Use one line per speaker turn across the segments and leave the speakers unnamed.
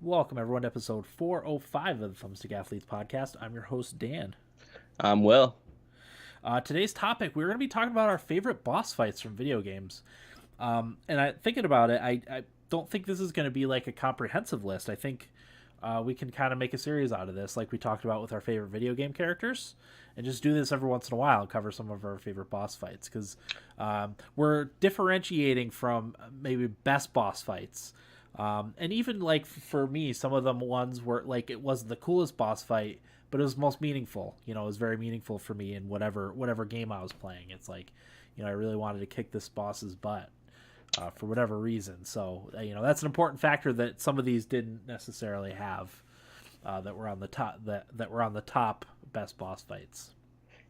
Welcome, everyone, to episode 405 of the Thumbstick Athletes podcast. I'm your host, Dan.
Will.
Today's topic, we're going to be talking about our favorite boss fights from video games. Thinking about it, I don't think this is going to be like a comprehensive list. I think we can kind of make a series out of this, like we talked about with our favorite video game characters, and just do this every once in a while and cover some of our favorite boss fights, because we're differentiating from maybe best boss fights. And even like for me, some of them ones were like it wasn't the coolest boss fight, but it was most meaningful. You know, it was very meaningful for me in whatever game I was playing. It's like, I really wanted to kick this boss's butt for whatever reason. So that's an important factor that some of these didn't necessarily have that were on the top best boss fights.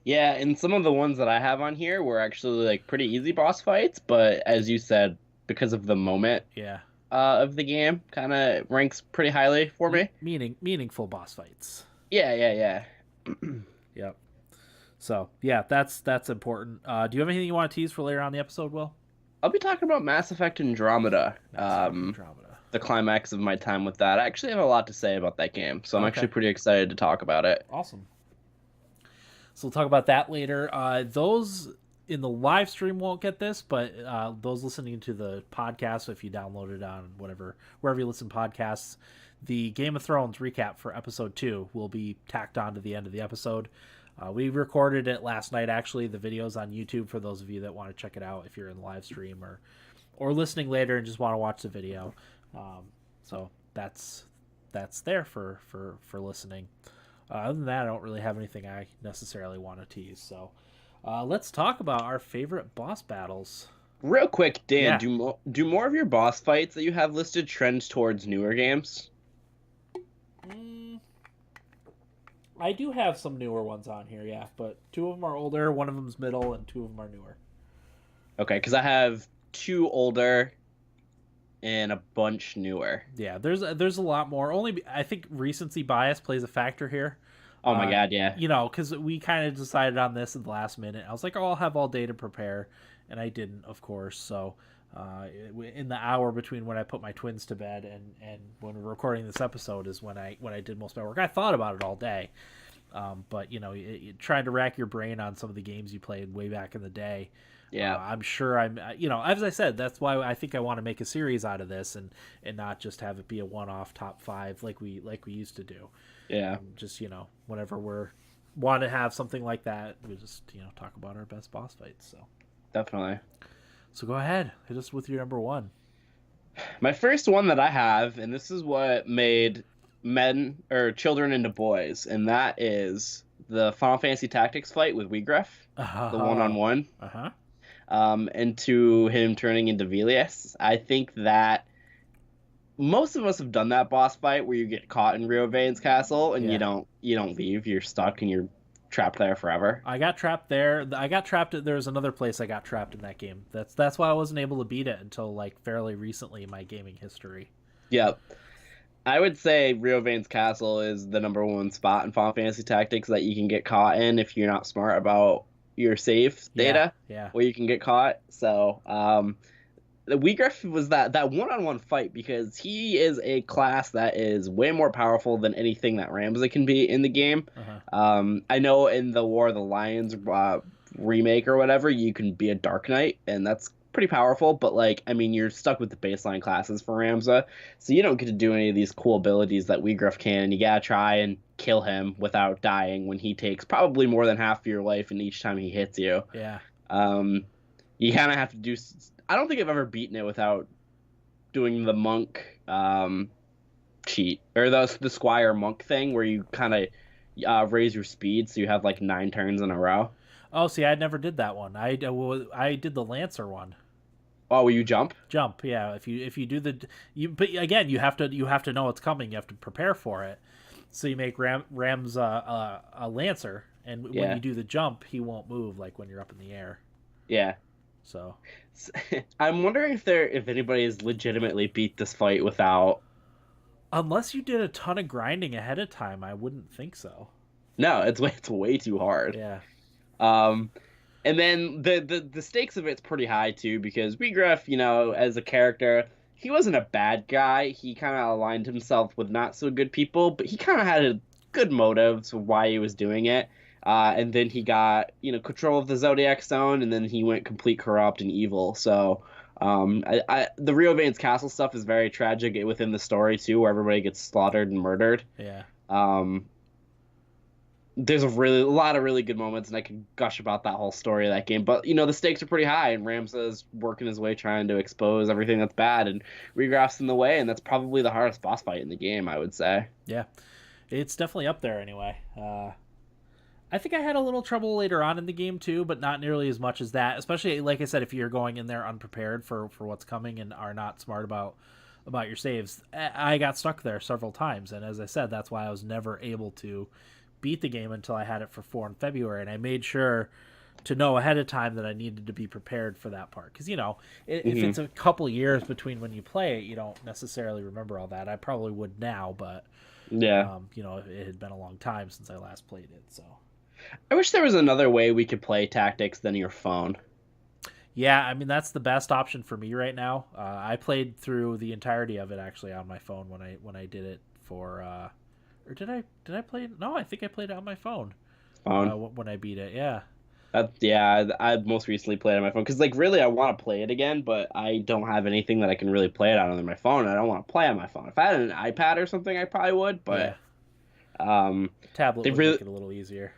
Yeah, and some of the ones that I have on here were actually like pretty easy boss fights, but as you said, because of the moment
Yeah,
of the game, kind of ranks pretty highly for me.
meaningful boss fights.
Yeah, yeah, yeah.
Yep. So yeah, that's important. Do you have anything you want to tease for later on in the episode, Will?
I'll be talking about Mass Effect Andromeda.
Mass Effect Andromeda.
The climax of my time with that. I actually have a lot to say about that game, so I'm
Okay.
actually pretty excited to talk about it.
Awesome. So we'll talk about that later. Those in the live stream won't get this, but those listening to the podcast, if you download it on wherever you listen to podcasts, the Game of Thrones recap for episode 2 will be tacked on to the end of the episode. We recorded it last night, actually. The video's on YouTube for those of you that want to check it out if you're in the live stream or listening later and just want to watch the video. So that's there for listening. Other than that, I don't really have anything I necessarily want to tease. So let's talk about our favorite boss battles.
Real quick, Dan,
Yeah.
do more of your boss fights that you have listed trends towards newer games?
Mm, I do have some newer ones on here, yeah, but two of them are older, one of them's middle, and two of them are newer.
Okay, because I have two older and a bunch newer.
Yeah, there's a lot more. I think recency bias plays a factor here.
Oh my God, yeah.
Because we kind of decided on this at the last minute. I was like, oh, I'll have all day to prepare, and I didn't, of course. So, in the hour between when I put my twins to bed and when we're recording this episode is when I did most of my work. I thought about it all day, but trying to rack your brain on some of the games you played way back in the day.
Yeah.
I'm sure as I said, that's why I think I want to make a series out of this and not just have it be a one-off top 5 like we used to do.
Yeah.
Just whenever we're want to have something like that, we just talk about our best boss fights. So
Definitely.
so go ahead, hit us with your number one.
My first one that I have, and this is what made men or children into boys, and that is the Final Fantasy Tactics fight with Wigref, the one-on-one,
Uh-huh.
and to him turning into Velius. I think that most of us have done that boss fight where you get caught in Rio Vane's castle and
Yeah.
you don't leave. You're stuck and you're trapped there forever.
I got trapped there. There was another place I got trapped in that game. That's why I wasn't able to beat it until like fairly recently in my gaming history.
Yep. I would say Rio Vane's castle is the number one spot in Final Fantasy Tactics that you can get caught in if you're not smart about your save data,
Yeah.
where you can get caught. So, the Wigref was that one-on-one fight because he is a class that is way more powerful than anything that Ramsey can be in the game.
Uh-huh.
I know in the War of the Lions remake or whatever, you can be a Dark Knight, and that's pretty powerful, but like, I mean, you're stuck with the baseline classes for Ramza, so you don't get to do any of these cool abilities that Wigref can, and you gotta try and kill him without dying when he takes probably more than half of your life in each time he hits you.
Yeah.
You kind of have to do. I don't think I've ever beaten it without doing the monk cheat or the squire monk thing where you kind of raise your speed so you have like 9 turns in a row.
Oh, see, I never did that one. I did the Lancer one.
Oh, will you jump?
Jump, yeah. If you do but again, you have to know it's coming. You have to prepare for it. So you make Rams a Lancer, and when
Yeah.
you do the jump, he won't move like when you're up in the air.
Yeah.
So
I'm wondering if anybody has legitimately beat this fight without.
unless you did a ton of grinding ahead of time, I wouldn't think so.
No, it's way too hard.
Yeah.
Um, and then the stakes of it's pretty high too because Wigref, as a character, he wasn't a bad guy. He kind of aligned himself with not so good people, but he kind of had a good motives of why he was doing it. And then he got, control of the Zodiac Stone, and then he went complete corrupt and evil. So, the Rio Vane's castle stuff is very tragic within the story too, where everybody gets slaughtered and murdered.
Yeah.
Um, there's a lot of really good moments, and I could gush about that whole story of that game. But the stakes are pretty high, and Ramsa's working his way trying to expose everything that's bad, and Regraph's in the way, and that's probably the hardest boss fight in the game, I would say.
Yeah, it's definitely up there anyway. I think I had a little trouble later on in the game too, but not nearly as much as that. Especially, like I said, if you're going in there unprepared for what's coming and are not smart about your saves. I got stuck there several times, and as I said, that's why I was never able to beat the game until I had it for 4 in February, and I made sure to know ahead of time that I needed to be prepared for that part. Because, if it's a couple years between when you play it, you don't necessarily remember all that. I probably would now, but,
Yeah.
It had been a long time since I last played it, so.
I wish there was another way we could play tactics than your phone.
Yeah, I mean, that's the best option for me right now. I played through the entirety of it, actually, on my phone when I did it for... or did I play it? No, I think I played it on my phone. When I beat it, yeah.
I most recently played it on my phone because, really, I want to play it again, but I don't have anything that I can really play it on other than my phone. And I don't want to play on my phone. If I had an iPad or something, I probably would. But
tablet would make it a little easier.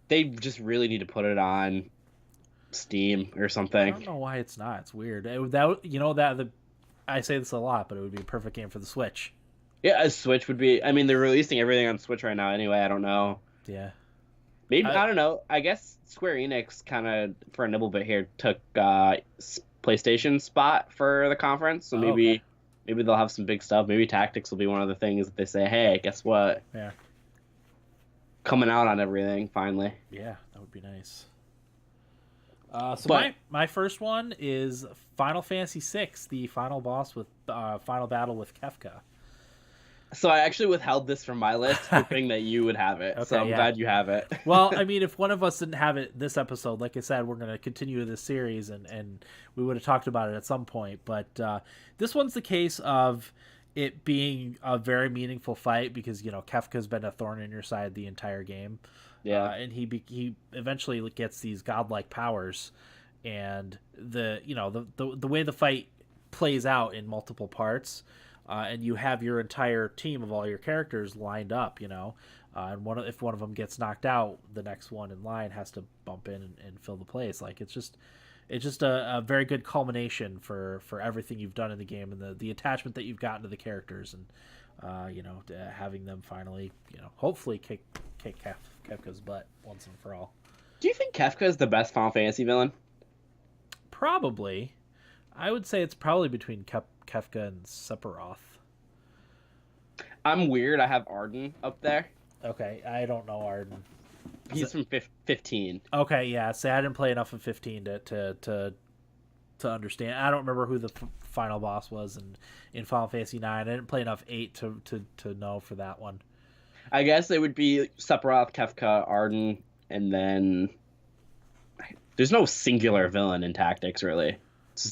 They just really need to put it on Steam or something.
I don't know why it's not. It's weird. I say this a lot, but it would be a perfect game for the Switch.
Yeah, a Switch would be. I mean, they're releasing everything on Switch right now anyway. I don't know.
Yeah.
Maybe I don't know. I guess Square Enix kind of for a nibble bit here took PlayStation's spot for the conference, so maybe they'll have some big stuff. Maybe Tactics will be one of the things that they say, "Hey, guess what?
Yeah,
coming out on everything finally."
Yeah, that would be nice. My first one is Final Fantasy VI, the final boss with final battle with Kefka.
So I actually withheld this from my list, hoping that you would have it. Okay, so I'm glad you have it.
Well, I mean, if one of us didn't have it this episode, like I said, we're going to continue this series, and we would have talked about it at some point. But this one's the case of it being a very meaningful fight because, Kefka's been a thorn in your side the entire game.
Yeah.
And he eventually gets these godlike powers, and the way the fight plays out in multiple parts. And you have your entire team of all your characters lined up, and if one of them gets knocked out, the next one in line has to bump in and fill the place. Like it's just a very good culmination for everything you've done in the game and the attachment that you've gotten to the characters, and having them finally, hopefully kick Kefka's butt once and for all.
Do you think Kefka is the best Final Fantasy villain?
Probably. I would say it's probably between Kefka and Sephiroth.
I'm weird. I have Arden up there.
Okay, I don't know Arden.
He's from 15.
Okay, yeah. See, I didn't play enough of 15 to understand. I don't remember who the final boss was in Final Fantasy 9. I didn't play enough 8 to know for that one.
I guess it would be Sephiroth, Kefka, Arden, and then there's no singular villain in Tactics, really. It's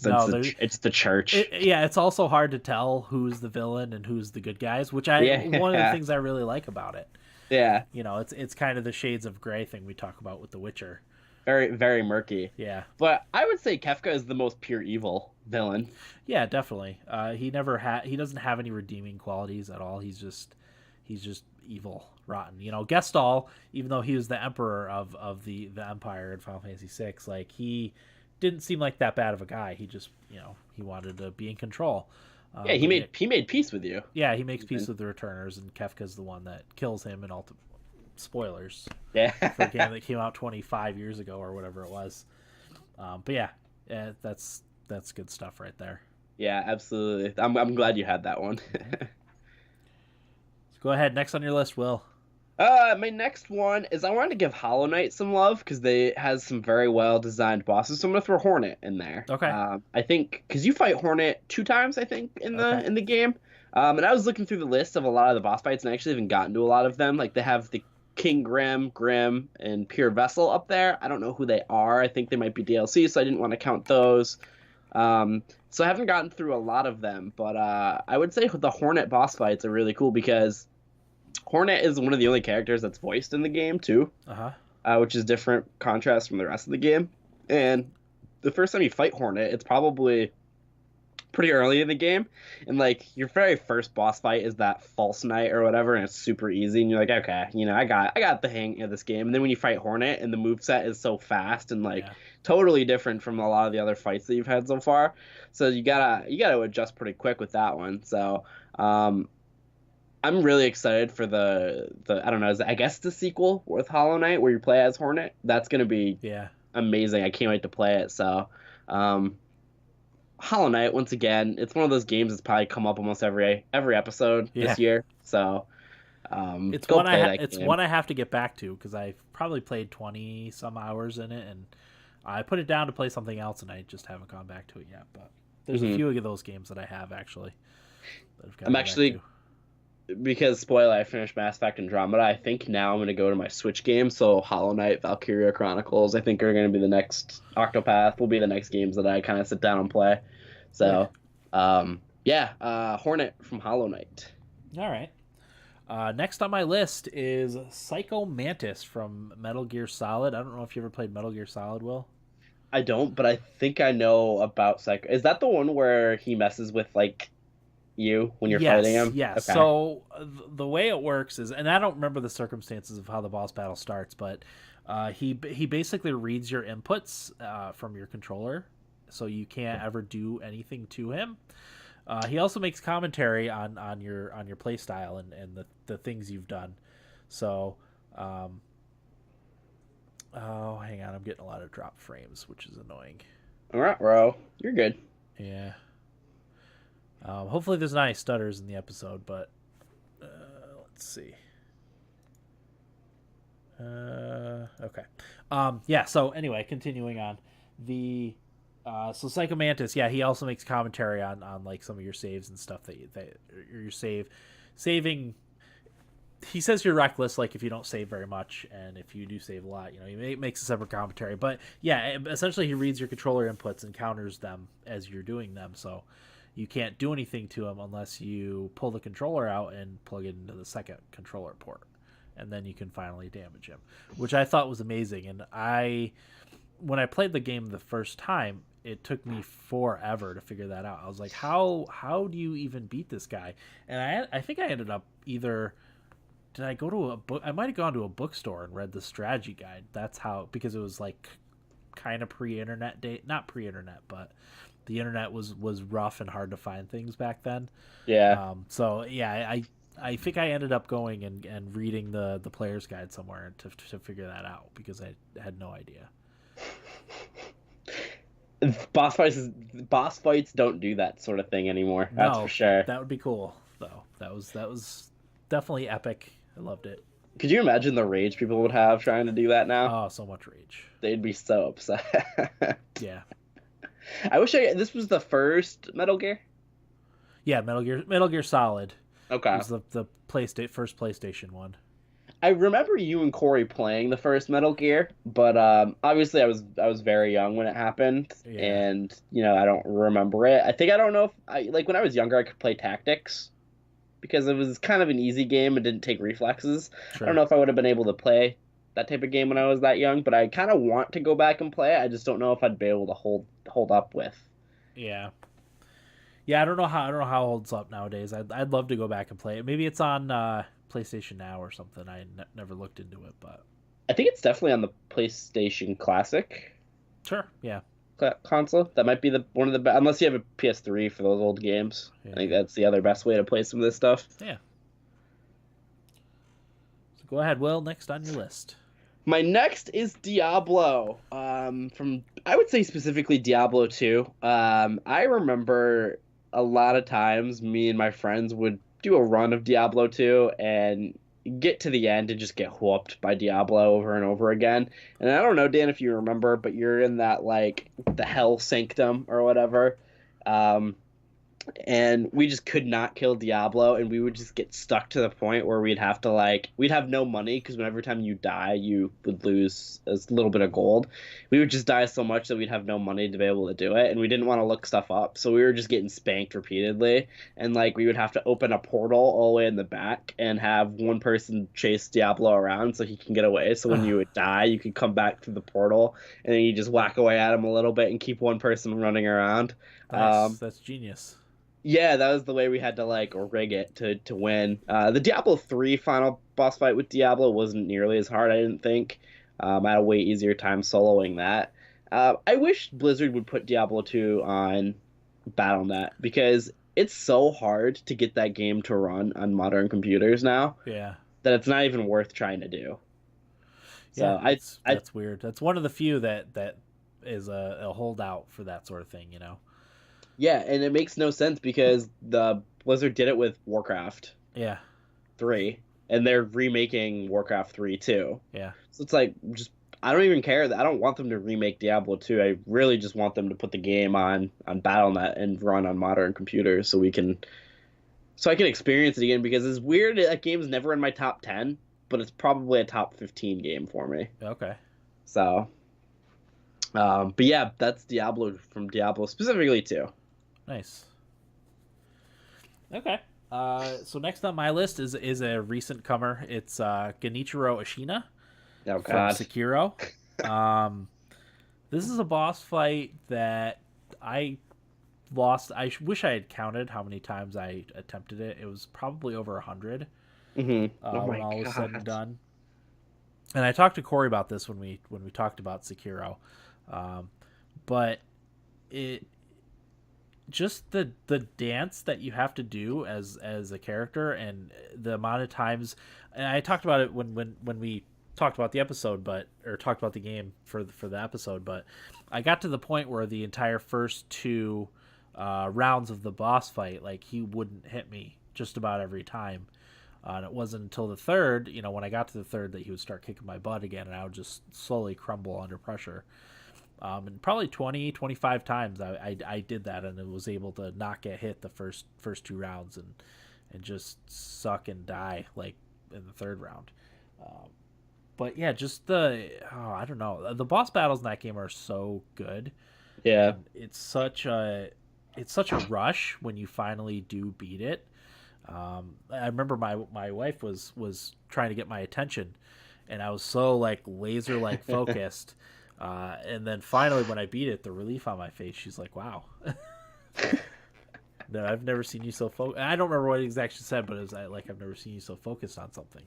the church.
It's also hard to tell who's the villain and who's the good guys, which one of the things I really like about it.
Yeah.
It's kind of the shades of gray thing we talk about with The Witcher.
Very, very murky.
Yeah.
But I would say Kefka is the most pure evil villain.
Yeah, definitely. He doesn't have any redeeming qualities at all. He's just evil, rotten. Gestalt, even though he was the emperor of the Empire in Final Fantasy VI, like he didn't seem like that bad of a guy. He just, he wanted to be in control.
He made peace with you.
Yeah, he makes peace with the Returners, and Kefka's the one that kills him in ultimate spoilers.
Yeah.
For a game that came out 25 years ago or whatever it was. But yeah, that's good stuff right there.
Yeah, absolutely. I'm glad you had that one.
Go ahead. Next on your list, Will.
My next one is I wanted to give Hollow Knight some love because they has some very well designed bosses. So I'm gonna throw Hornet in there.
Okay.
I think because you fight Hornet 2 times, I think in the game. And I was looking through the list of a lot of the boss fights, and I actually haven't gotten to a lot of them. Like they have the King Grim, and Pure Vessel up there. I don't know who they are. I think they might be DLC, so I didn't want to count those. So I haven't gotten through a lot of them, but I would say the Hornet boss fights are really cool because Hornet is one of the only characters that's voiced in the game too,
Uh-huh.
which is different contrast from the rest of the game. And the first time you fight Hornet, it's probably pretty early in the game, and like your very first boss fight is that false knight or whatever, and it's super easy, and you're like, okay, I got the hang of this game. And then when you fight Hornet, and the moveset is so fast and like
Yeah.
totally different from a lot of the other fights that you've had so far, so you gotta adjust pretty quick with that one. So I'm really excited for the I don't know, I guess the sequel with Hollow Knight where you play as Hornet. That's gonna be
Yeah.
amazing. I can't wait to play it. So um Hollow Knight, once again, it's one of those games that's probably come up almost every episode
Yeah.
this year. So
It's
go
one
play that
it's
game.
one I have to get back to because I've probably played 20 some hours in it, and I put it down to play something else, and I just haven't gone back to it yet. But there's a
Mhm.
few of those games that I have actually that I've got to
I'm
go back
actually,
to.
because spoiler, I finished Mass Effect Andromeda. I think now I'm gonna go to my Switch game. So Hollow Knight, Valkyria Chronicles, I think are gonna be the next. Octopath will be the next games that I kind of sit down and play.
Yeah.
So yeah, Hornet from Hollow Knight.
All right. Next on my list is Psycho Mantis from Metal Gear Solid. I don't know if you ever played Metal Gear Solid, Will.
I don't, but I think I know about Psycho. Is that the one where he messes with like you when you're fighting
Yes,
him?
yes.
Okay.
So the way it works is, and I don't remember the circumstances of how the boss battle starts, but he basically reads your inputs from your controller, so you can't ever do anything to him. He also makes commentary on your play style and the things you've done. So, oh, hang on, I'm getting a lot of drop frames, which is annoying.
All right, bro. You're good.
Yeah. Hopefully there's not any stutters in the episode, but let's see. Okay. Yeah. So anyway, continuing on the so Psycho Mantis, yeah, he also makes commentary on like some of your saves and stuff that your saving. He says you're reckless, like if you don't save very much, and if you do save a lot, he makes a separate commentary. But yeah, essentially he reads your controller inputs and counters them as you're doing them. So you can't do anything to him unless you pull the controller out and plug it into the second controller port, and then you can finally damage him, which I thought was amazing. And when I played the game the first time, it took me forever to figure that out. I was like, how do you even beat this guy? And I think I ended up either. Did I go to a book? I might have gone to a bookstore and read the strategy guide. That's how, because it was like kind of pre-internet date, not pre-internet, but the internet was rough and hard to find things back then.
Yeah.
So yeah, I think I ended up going and reading the player's guide somewhere to figure that out because I had no idea.
Boss fights don't do that sort of thing anymore. That's
No,
for sure.
that would be cool though. That was definitely epic. I loved it.
Could you imagine the rage people would have trying to do that now?
Oh, so much rage.
They'd be so upset.
Yeah.
I wish this was the first Metal Gear.
Yeah, Metal Gear Solid
Okay.
was the first PlayStation one.
I remember you and Corey playing the first Metal Gear, but obviously I was very young when it happened,
Yeah.
and I don't remember it. I don't know if when I was younger I could play Tactics because it was kind of an easy game and didn't take reflexes.
Sure.
I don't know if I would have been able to play that type of game when I was that young, but I kind of want to go back and play it. I just don't know if I'd be able to hold up with.
Yeah. Yeah, I don't know how it holds up nowadays. I'd love to go back and play it. Maybe it's on PlayStation Now or something. I never looked into it, but
I think it's definitely on the PlayStation Classic
sure. Yeah.
console. That might be one of the unless you have a PS3 for those old games.
Yeah.
I think that's the other best way to play some of this stuff.
Yeah. So go ahead, Will. Next on your list.
My next is Diablo. From I would say specifically Diablo 2. I remember a lot of times me and my friends would do a run of Diablo 2 and get to the end and just get whooped by Diablo over and over again. And I don't know, Dan, if you remember, but you're in that like the Hell Sanctum or whatever. and we just could not kill Diablo, and we would just get stuck to the point where we'd have to we'd have no money because whenever time you die you would lose a little bit of gold. We would just die so much that we'd have no money to be able to do it, and we didn't want to look stuff up, so we were just getting spanked repeatedly. And we would have to open a portal all the way in the back and have one person chase Diablo around so he can get away, so when you would die you could come back through the portal, and then you just whack away at him a little bit and keep one person running around.
Nice. That's genius.
Yeah, that was the way we had to rig it to win. The Diablo 3 final boss fight with Diablo wasn't nearly as hard, I didn't think. I had a way easier time soloing that. I wish Blizzard would put Diablo 2 on BattleNet because it's so hard to get that game to run on modern computers now
Yeah.
that it's not even worth trying to do. So
Yeah, that's weird. That's one of the few that is a holdout for that sort of thing, you know.
yeah, and it makes no sense because the Blizzard did it with Warcraft
Yeah.
3, and they're remaking Warcraft 3 too.
Yeah.
So it's just I don't even care that I don't want them to remake Diablo 2. I really just want them to put the game on BattleNet and run on modern computers so I can experience it again, because it's weird that game's never in my top 10, but it's probably a top 15 game for me.
Okay.
So but yeah, that's Diablo from Diablo specifically 2.
Nice. Okay. So next on my list is a recent comer. It's Genichiro Ashina
Oh
from
god.
Sekiro. This is a boss fight that I lost. I wish I had counted how many times I attempted it. It was probably over 100
Oh
when
my
all was said and
god.
done. And I talked to Corey about this when we talked about Sekiro, but it just the dance that you have to do as a character, and the amount of times, and I talked about it when we talked about the episode, or talked about the game for the episode, but I got to the point where the entire first two rounds of the boss fight, like, he wouldn't hit me just about every time. And it wasn't until the third, when I got to the third, that he would start kicking my butt again, and I would just slowly crumble under pressure. And probably 20, 25 times I did that, and it was able to not get hit the first two rounds, and just suck and die, like, in the third round. But yeah, just I don't know. The boss battles in that game are so good.
Yeah.
And it's such a rush when you finally do beat it. I remember my wife was trying to get my attention, and I was so laser focused. And then finally, when I beat it, the relief on my face, she's like, "Wow, no, I've never seen you so focused." I don't remember what it exactly said, but it was I've never seen you so focused on something,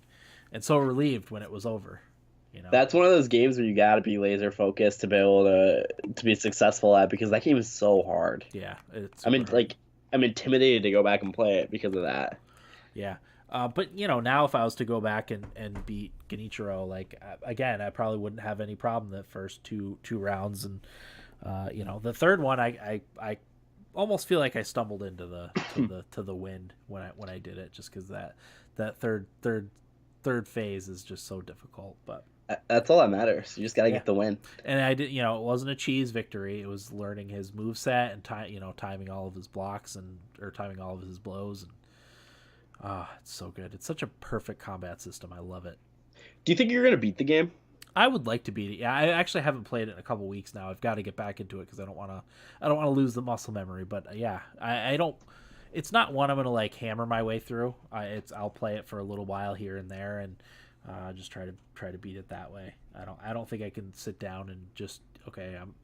and so relieved when it was over.
That's one of those games where you got to be laser focused to be able to be successful at, because that game is so hard.
Yeah, it's.
I mean,
hard.
I'm intimidated to go back and play it because of that.
Yeah. But now if I was to go back and beat Genichiro, again, I probably wouldn't have any problem the first two rounds, and the third one, I almost feel like I stumbled into the wind when I did it, just because that third phase is just so difficult. But
that's all that matters. You just got to get the win.
And I did, it wasn't a cheese victory. It was learning his moveset and timing all of his blocks, or timing all of his blows, and it's so good. It's such a perfect combat system. I love it.
Do you think you're gonna beat the game?
I would like to beat it. Yeah, I actually haven't played it in a couple weeks now. I've got to get back into it because I don't want to lose the muscle memory. But yeah, I don't. It's not one I'm gonna hammer my way through. I'll play it for a little while here and there, and just try to beat it that way. I don't think I can sit down and just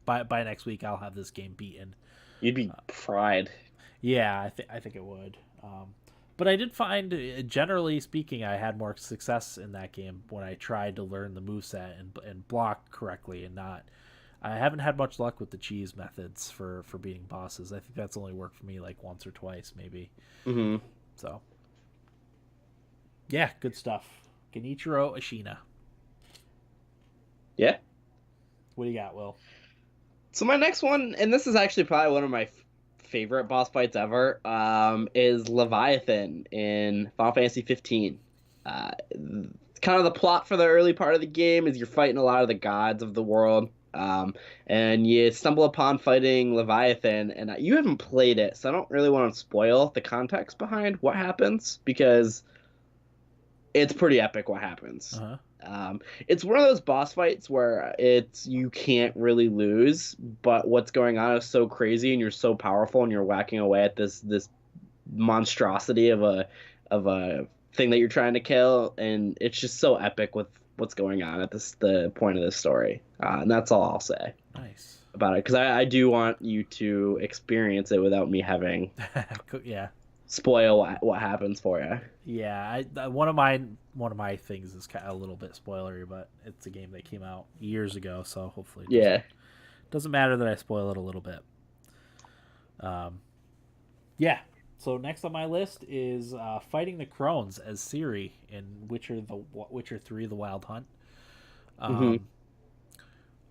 by next week I'll have this game beaten.
You'd be fried.
Yeah, I think it would. But I did find, generally speaking, I had more success in that game when I tried to learn the moveset and block correctly, and not. I haven't had much luck with the cheese methods for beating bosses. I think that's only worked for me once or twice, maybe.
Mm-hmm.
So, yeah, good stuff. Genichiro Ashina.
Yeah.
What do you got, Will?
So my next one, and this is actually probably one of my favorite boss fights ever, is Leviathan in Final Fantasy 15. Kind of the plot for the early part of the game is you're fighting a lot of the gods of the world, and you stumble upon fighting Leviathan, and you haven't played it, so I don't really want to spoil the context behind what happens because it's pretty epic what happens.
Uh-huh.
It's one of those boss fights where it's you can't really lose, but what's going on is so crazy, and you're so powerful, and you're whacking away at this monstrosity of a thing that you're trying to kill, and it's just so epic with what's going on at the point of this story. And that's all I'll say
Nice.
about it because I do want you to experience it without me having
Yeah.
spoil what happens for you.
Yeah, one of my things is kind of a little bit spoilery, but it's a game that came out years ago, so hopefully
Yeah.
doesn't matter that I spoil it a little bit. Yeah. So next on my list is fighting the crones as Ciri in Witcher 3: The Wild Hunt.
Hmm.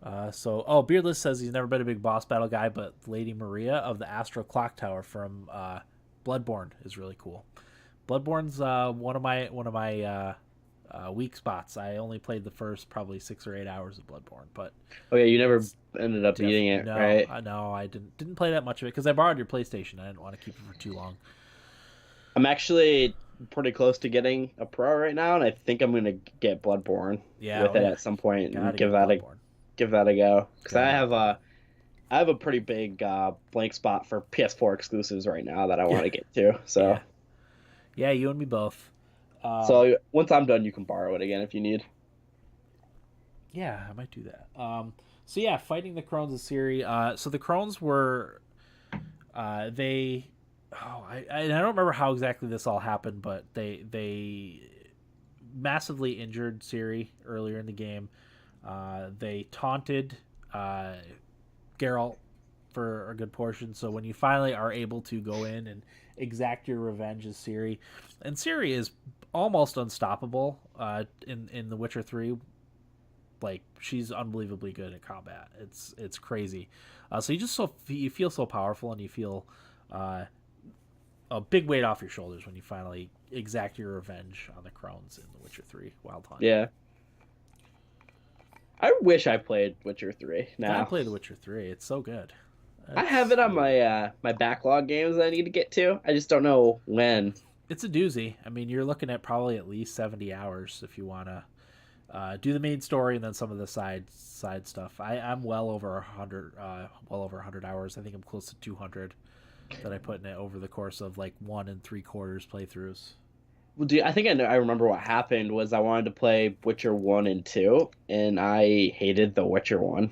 Beardless says he's never been a big boss battle guy, but Lady Maria of the Astral Clock Tower from Bloodborne is really cool. Bloodborne's one of my weak spots. I only played the first probably 6 or 8 hours of Bloodborne, but
Oh yeah, you never ended up beating it,
no,
right?
I didn't play that much of it because I borrowed your PlayStation. I didn't want to keep it for too long.
I'm actually pretty close to getting a pro right now, and I think I'm gonna get Bloodborne
Yeah,
with it at some point and
Gotta get Bloodborne.
give that a go because
Gotta
I have a pretty big blank spot for PS4 exclusives right now that I want to get to. So
Yeah, you and me both.
so once I'm done, you can borrow it again if you need.
Yeah, I might do that. So yeah, fighting the crones of Ciri. So the crones were, they, I don't remember how exactly this all happened, but they massively injured Ciri earlier in the game. They taunted Geralt for a good portion. So when you finally are able to go in and exact your revenge as Ciri, and Ciri is almost unstoppable in The Witcher 3. Like, she's unbelievably good at combat. It's crazy. So you feel so powerful, and you feel a big weight off your shoulders when you finally exact your revenge on the crones in The Witcher 3 Wild Hunt.
Yeah. I wish I played Witcher 3 now.
I play The Witcher 3. It's so good.
I have it on my my backlog games that I need to get to. I just don't know when.
It's a doozy. I mean, you're looking at probably at least 70 hours if you want to do the main story and then some of the side stuff. I'm well over 100 hours. I think I'm close to 200 that I put in it over the course of like 1 3/4 playthroughs.
Well, I think I remember what happened was I wanted to play Witcher 1 and 2, and I hated the Witcher 1.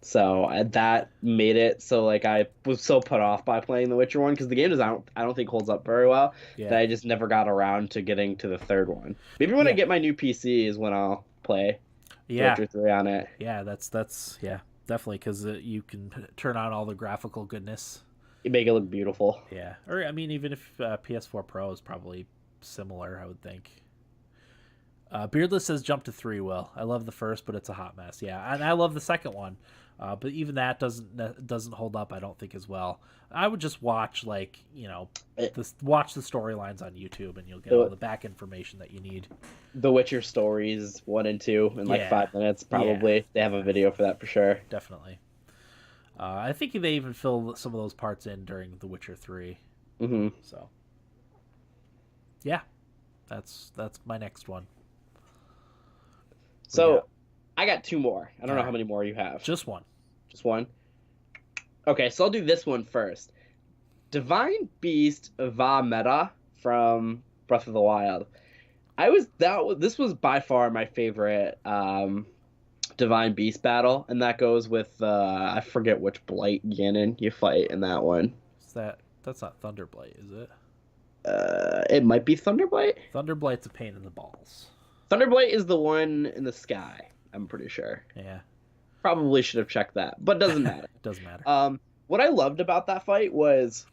So that made it so like I was so put off by playing The Witcher 1 because the game I don't think holds up very well that I just never got around to getting to the third one. Maybe when I get my new PC is when I'll play Witcher 3 on it.
Yeah, that's definitely because you can turn on all the graphical goodness.
You make it look beautiful.
Yeah, or I mean, even if PS4 Pro is probably similar, I would think. Beardless says jump to 3. Will I love the first, but it's a hot mess. Yeah, and I love the second one. But even that doesn't hold up, I don't think, as well. I would just watch watch the storylines on YouTube, and you'll get all the back information that you need.
The Witcher stories 1 and 2 in like 5 minutes, probably. Yeah. They have a video for that for sure.
Definitely. I think they even fill some of those parts in during The Witcher 3.
Mm-hmm.
So, yeah, that's my next one.
So, I got 2 more. I don't know how many more you have.
Just one.
Just one? Okay, so I'll do this one first. Divine Beast Va Meta from Breath of the Wild. This was by far my favorite Divine Beast battle, and that goes with I forget which Blight Ganon you fight in that one.
That's not Thunderblight, is it?
It might be Thunderblight.
Thunderblight's a pain in the balls.
Thunderblight is the one in the sky, I'm pretty sure.
Yeah.
Probably should have checked that, but doesn't matter.
Doesn't matter.
What I loved about that fight was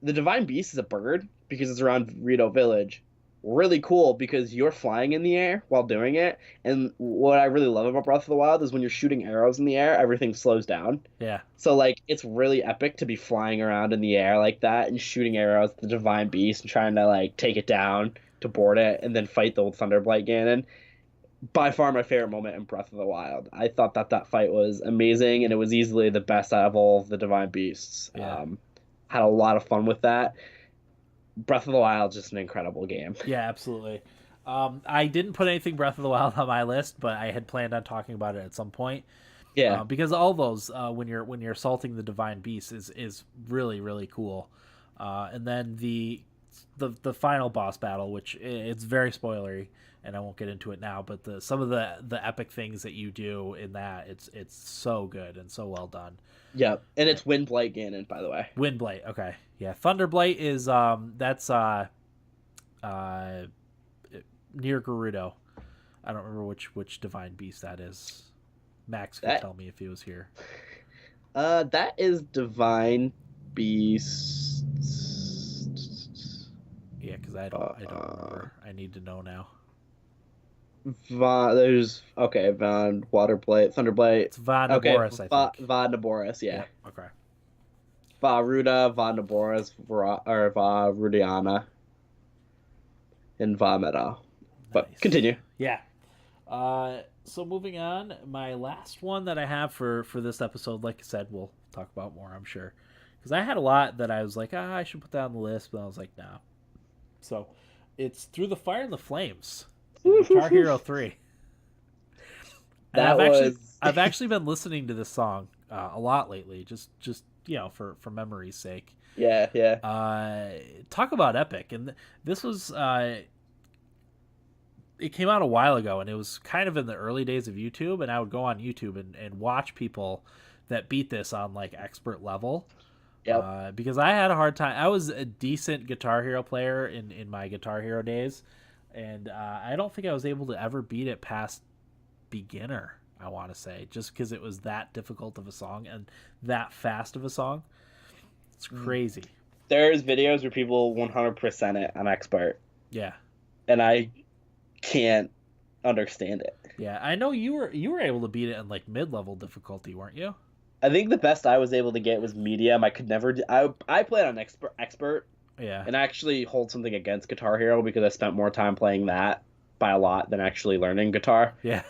the Divine Beast is a bird because it's around Rito Village. Really cool because you're flying in the air while doing it. And what I really love about Breath of the Wild is when you're shooting arrows in the air, everything slows down.
Yeah.
So, like, it's really epic to be flying around in the air like that and shooting arrows at the Divine Beast and trying to, like, take it down to board it and then fight the old Thunderblight Ganon. by far my favorite moment in Breath of the Wild. I thought that that fight was amazing, and it was easily the best out of all of the Divine Beasts.
Yeah.
Had a lot of fun with that. Breath of the Wild, just an incredible game.
Yeah, absolutely. I didn't put anything Breath of the Wild on my list, but I had planned on talking about it at some point.
Yeah,
Because all those when you're assaulting the divine beast is really really cool, and then the final boss battle, which it's very spoilery, and I won't get into it now. But some of the epic things that you do in that, it's so good and so well done.
yeah, and it's Windblight Ganon, by the way.
Windblight, okay, yeah. Thunderblight is that's uh near Gerudo. I don't remember which divine beast that is. Max could
That
tell me if he was here.
that is Divine Beast.
Yeah, because I don't remember. I need to know now.
There's okay, Von Waterblight, Thunderblight.
It's Von
Okay,
Naboris, I think.
Von Naboris, yeah.
Yep. Okay.
Va Ruda, Von Naboris, or Va Rudiana, and Va Meta. But
Nice.
continue.
Yeah. So moving on, my last one that I have for this episode, like I said, we'll talk about more, I'm sure, because I had a lot that I was like, I should put that on the list, but I was like, no. So, it's Through the Fire and the Flames in Guitar Hero 3. And
That was
I've actually been listening to this song a lot lately, just for memory's sake.
yeah, yeah.
Talk about epic, and this was it came out a while ago, and it was kind of in the early days of YouTube, and I would go on YouTube and watch people that beat this on like expert level.
Yep.
Because I had a hard time. I was a decent Guitar Hero player in my Guitar Hero days, and I don't think I was able to ever beat it past beginner. I want to say, just because it was that difficult of a song and that fast of a song. It's crazy.
There's videos where people 100% it on expert,
Yeah.
and I can't understand it.
Yeah, I know you were able to beat it in like mid-level difficulty, weren't you?
I think the best I was able to get was medium. I could never. I played on expert,
Yeah.
and I actually hold something against Guitar Hero because I spent more time playing that by a lot than actually learning guitar.
Yeah.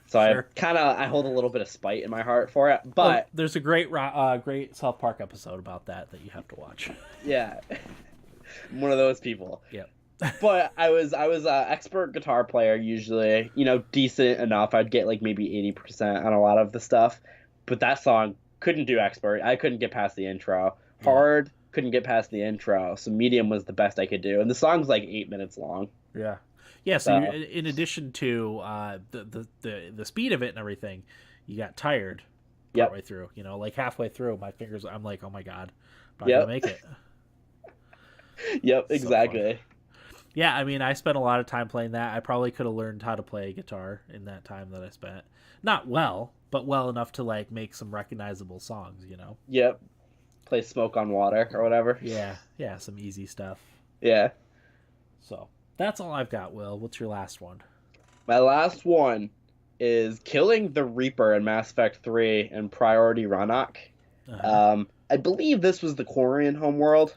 So
Sure.
I hold a little bit of spite in my heart for it. But
there's a great great South Park episode about that you have to watch.
yeah, I'm one of those people.
Yep.
But I was a expert guitar player usually, decent enough. I'd get like maybe 80% on a lot of the stuff. But that song couldn't do expert. I couldn't get past the intro. Hard couldn't get past the intro. So medium was the best I could do. And the song's like 8 minutes long.
Yeah. Yeah, so in addition to the speed of it and everything, you got tired partway through. Like halfway through, my fingers, I'm like, oh my God, I'm not going to make it.
Yep, exactly.
So yeah, I mean, I spent a lot of time playing that. I probably could have learned how to play guitar in that time that I spent. Not well, but well enough to like make some recognizable songs,
Yep. Play Smoke on Water or whatever.
Yeah, some easy stuff.
Yeah.
So that's all I've got, Will. What's your last one?
My last one is killing the Reaper in Mass Effect 3 and Priority Rannoch. I believe this was the Quarian homeworld.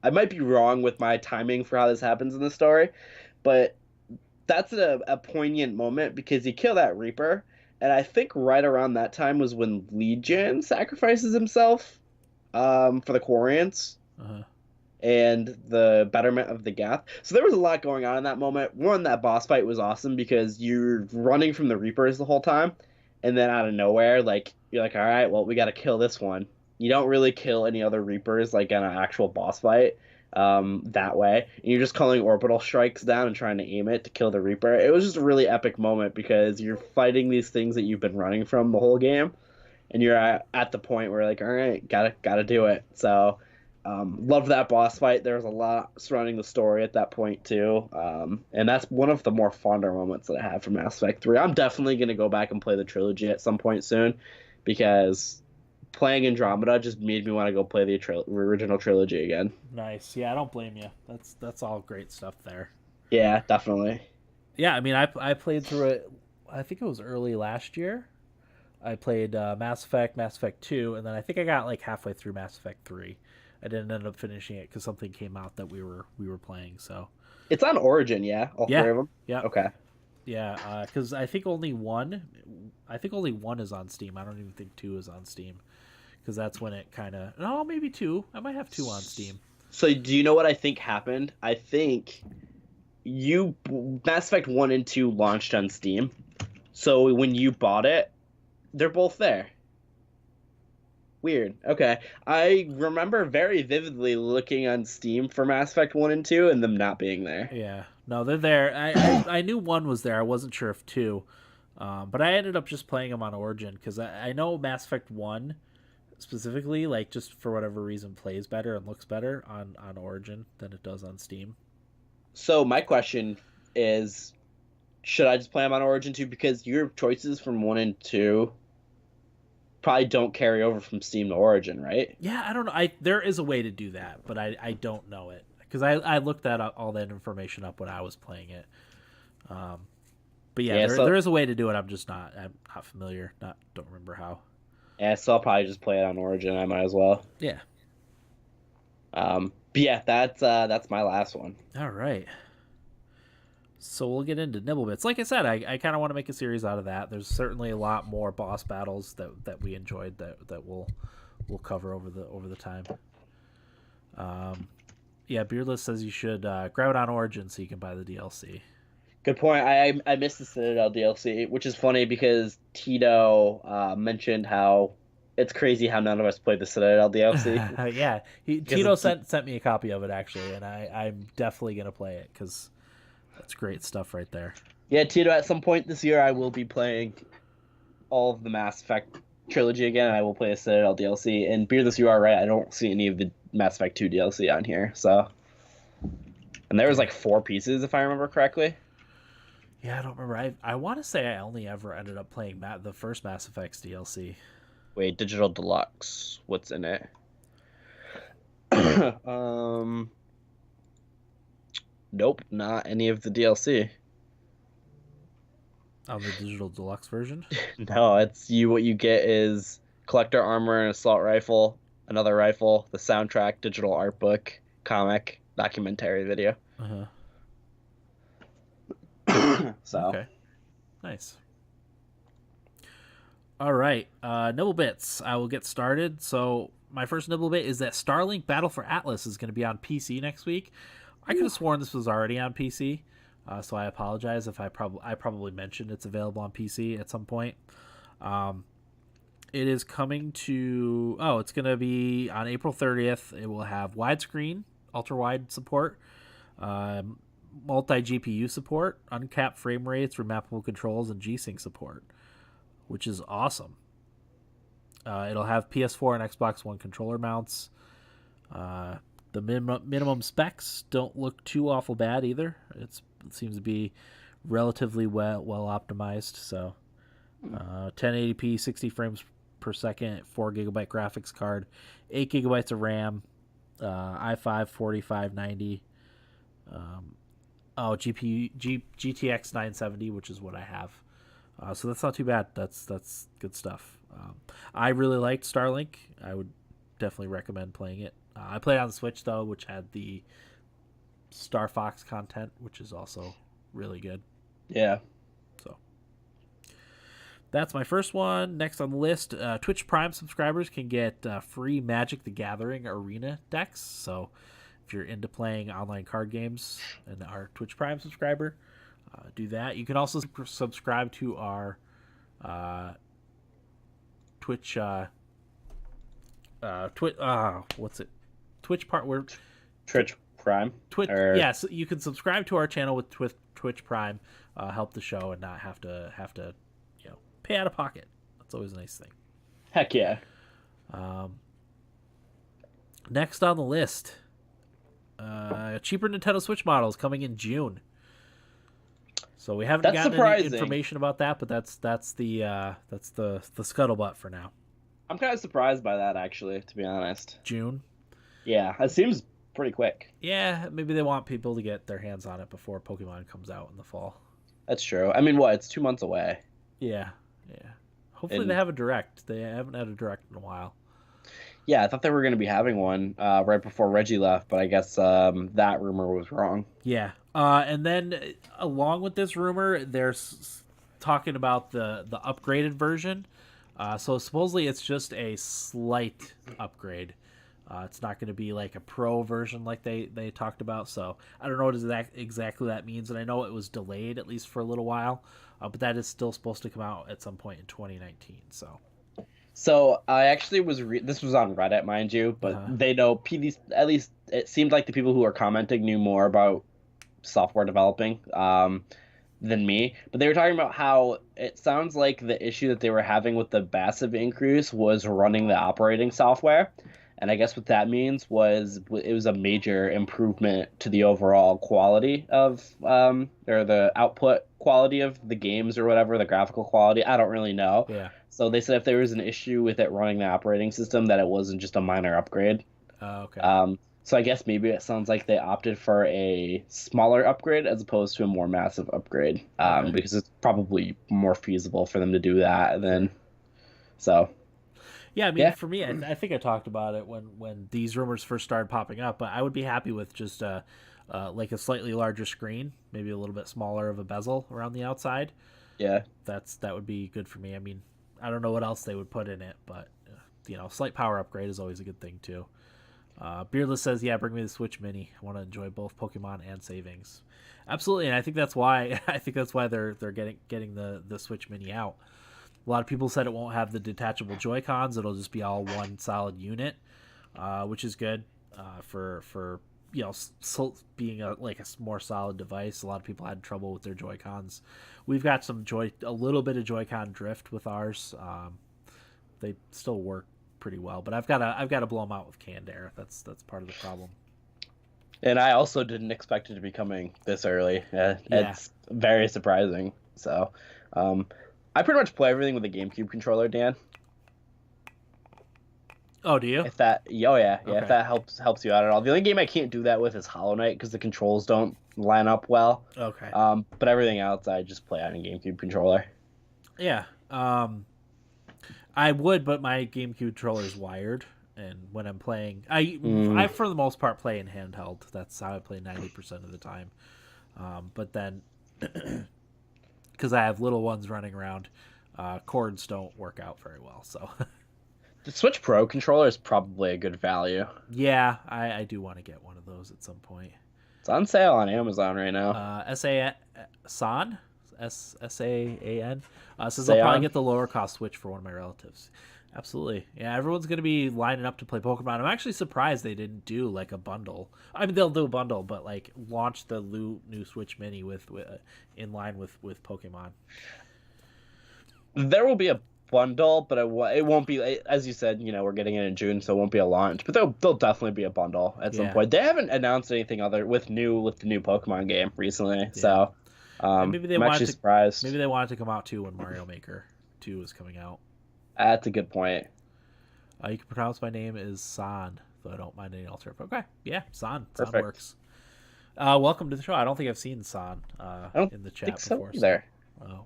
I might be wrong with my timing for how this happens in the story, but that's a poignant moment because you kill that Reaper, and I think right around that time was when Legion sacrifices himself for the Quarians. And the betterment of the Geth. So there was a lot going on in that moment. One, that boss fight was awesome because you're running from the Reapers the whole time, and then out of nowhere, like you're like, all right, well, we got to kill this one. You don't really kill any other Reapers like in an actual boss fight that way. And you're just calling orbital strikes down and trying to aim it to kill the Reaper. It was just a really epic moment because you're fighting these things that you've been running from the whole game, and you're at the point where like, all right, gotta do it. So. Loved that boss fight. There was a lot surrounding the story at that point too, and that's one of the more fonder moments that I have from Mass Effect 3. I'm definitely going to go back and play the trilogy at some point soon because playing Andromeda just made me want to go play the original trilogy again.
Nice. Yeah, I don't blame you. That's all great stuff there.
Yeah, definitely.
Yeah, I mean, I played through it. I think it was early last year. I played Mass Effect 2, and then I think I got like halfway through Mass Effect 3. I didn't end up finishing it because something came out that we were playing. So
it's on Origin, yeah, all three of them.
Yeah.
Okay.
Yeah, because I think only one is on Steam. I don't even think two is on Steam, because that's when it kind of. No, maybe two. I might have two on Steam.
So do you know what I think happened? I think you Mass Effect 1 and 2 launched on Steam. So when you bought it, they're both there. Weird. Okay. I remember very vividly looking on Steam for Mass Effect 1 and 2 and them not being there.
Yeah, no, they're there. I knew one was there. I wasn't sure if two, but I ended up just playing them on Origin because I know Mass Effect 1 specifically, like just for whatever reason, plays better and looks better on Origin than it does on Steam.
So my question is, should I just play them on Origin 2? Because your choices from 1 and 2 probably don't carry over from Steam to Origin, right?
Yeah, I don't know. I There is a way to do that, but I don't know it because I looked all that information up when I was playing it. But yeah, there is a way to do it. I'm not familiar. Don't remember how.
Yeah, so I'll probably just play it on Origin. I might as well.
Yeah.
But yeah, that's my last one.
All right. So we'll get into Nibblebits. Like I said, I kind of want to make a series out of that. There's certainly a lot more boss battles that we enjoyed that we'll cover over the time. Yeah, Beardless says you should grab it on Origin so you can buy the DLC.
Good point. I missed the Citadel DLC, which is funny because Tito mentioned how it's crazy how none of us played the Citadel DLC.
Yeah, Tito sent me a copy of it actually, and I'm definitely gonna play it because that's great stuff right there.
Yeah, Tito, at some point this year I will be playing all of the Mass Effect trilogy again, and I will play a Citadel DLC. And Beardless, you are right. I don't see any of the Mass Effect 2 DLC on here. So, and there was like 4 pieces if I remember correctly.
Yeah, I don't remember. I want to say I only ever ended up playing the first Mass Effect's DLC.
Wait, Digital Deluxe. What's in it? Nope, not any of the DLC.
On the Digital Deluxe version?
No, what you get is collector armor, an assault rifle, another rifle, the soundtrack, digital art book, comic, documentary video.
Uh-huh.
So
okay, nice. All right, nibble bits. I will get started. So my first nibble bit is that Starlink Battle for Atlas is going to be on PC next week. I could have sworn this was already on PC, so I apologize if I probably mentioned it's available on PC at some point. It is coming to it's going to be on April 30th. It will have widescreen, ultra wide support. Multi-GPU support, uncapped frame rates, remappable controls, and G-Sync support, which is awesome. It'll have PS4 and Xbox One controller mounts. The minimum specs don't look too awful bad either. It seems to be relatively well optimized. So 1080p, 60 frames per second, 4 gigabyte graphics card, 8 gigabytes of RAM, i5 4590. GTX 970, which is what I have. So that's not too bad. That's good stuff. I really liked Starlink. I would definitely recommend playing it. I played it on the Switch though, which had the Star Fox content, which is also really good.
Yeah.
So that's my first one. Next on the list, Twitch Prime subscribers can get free Magic the Gathering Arena decks. So if you're into playing online card games and are a Twitch Prime subscriber, do that. You can also subscribe to our Twitch Twitch part where
Twitch Prime.
Yeah, so you can subscribe to our channel with Twitch Prime, help the show and not have to pay out of pocket. That's always a nice thing.
Heck yeah.
Next on the list, cheaper Nintendo Switch models coming in June. So we haven't gotten any information about that, but that's the scuttlebutt for now.
I'm kind of surprised by that, actually, to be honest.
June?
Yeah, it seems pretty quick.
Yeah, maybe they want people to get their hands on it before Pokemon comes out in the fall.
That's true. I mean, it's 2 months away.
Yeah. Hopefully they have a Direct. They haven't had a Direct in a while.
Yeah, I thought they were going to be having one right before Reggie left, but I guess that rumor was wrong.
Yeah, And then along with this rumor, there's talking about the upgraded version. So supposedly it's just a slight upgrade. It's not going to be like a pro version like they talked about. So I don't know what exactly that means, and I know it was delayed at least for a little while, but that is still supposed to come out at some point in 2019. So.
So I actually this was on Reddit, mind you, but
Uh-huh.
they know PDs, at least it seemed like the people who were commenting knew more about software developing than me. But they were talking about how it sounds like the issue that they were having with the massive increase was running the operating software. And I guess what that means was it was a major improvement to the overall quality of or the output quality of the games or whatever, the graphical quality. I don't really know.
Yeah.
So they said if there was an issue with it running the operating system, that it wasn't just a minor upgrade.
Okay.
So I guess maybe it sounds like they opted for a smaller upgrade as opposed to a more massive upgrade,
Okay.
because it's probably more feasible for them to do that
Sure.
than so.
Yeah, I mean,
Yeah,
for me, I think I talked about it when these rumors first started popping up. But I would be happy with just like a slightly larger screen, maybe a little bit smaller of a bezel around the outside.
yeah.
That would be good for me. I mean, I don't know what else they would put in it, but slight power upgrade is always a good thing too. Beardless says, "Yeah, bring me the Switch Mini. I want to enjoy both Pokemon and savings." Absolutely, and I think that's why they're getting the Switch Mini out. A lot of people said it won't have the detachable Joy Cons. It'll just be all one solid unit, which is good for being a more solid device. A lot of people had trouble with their Joy Cons. We've got a little bit of Joy-Con drift with ours. They still work pretty well, but I've got to blow them out with canned air. That's part of the problem.
And I also didn't expect it to be coming this early.
Yeah.
It's very surprising. So, um, I pretty much play everything with a GameCube controller, Dan.
Oh, do you?
If that, oh yeah, if
Okay.
that helps you out at all. The only game I can't do that with is Hollow Knight because the controls don't line up well.
Okay.
But everything else I just play on a GameCube controller.
Yeah. I would, but my GameCube controller is wired, and when I'm playing, I
Mm.
for the most part play in handheld. That's how I play 90% of the time. But then, because I have little ones running around, cords don't work out very well. So,
The Switch Pro controller is probably a good value.
yeah, I do want to get one of those at some point.
It's on sale on Amazon right now.
San Saan says I'll probably
Seon.
get the lower cost Switch for one of my relatives. Absolutely, yeah. Everyone's gonna be lining up to play Pokemon. I'm actually surprised they didn't do like a bundle. I mean, they'll do a bundle, but like launch the new Switch Mini with in line with Pokemon.
There will be a bundle, but it won't be, as you said. We're getting it in June, so it won't be a launch. But there'll definitely be a bundle at some
Yeah,
point. They haven't announced anything other with the new Pokemon game recently,
yeah.
so
And maybe they
I'm actually
wanted
surprised.
to come out too when Mario Maker 2 is coming out.
That's a good point.
You can pronounce my name is San, though I don't mind any alter. Okay, yeah, San
Perfect.
works. Welcome to the show. I don't think I've seen San
I don't
in the
think
chat
so
before. So,
either.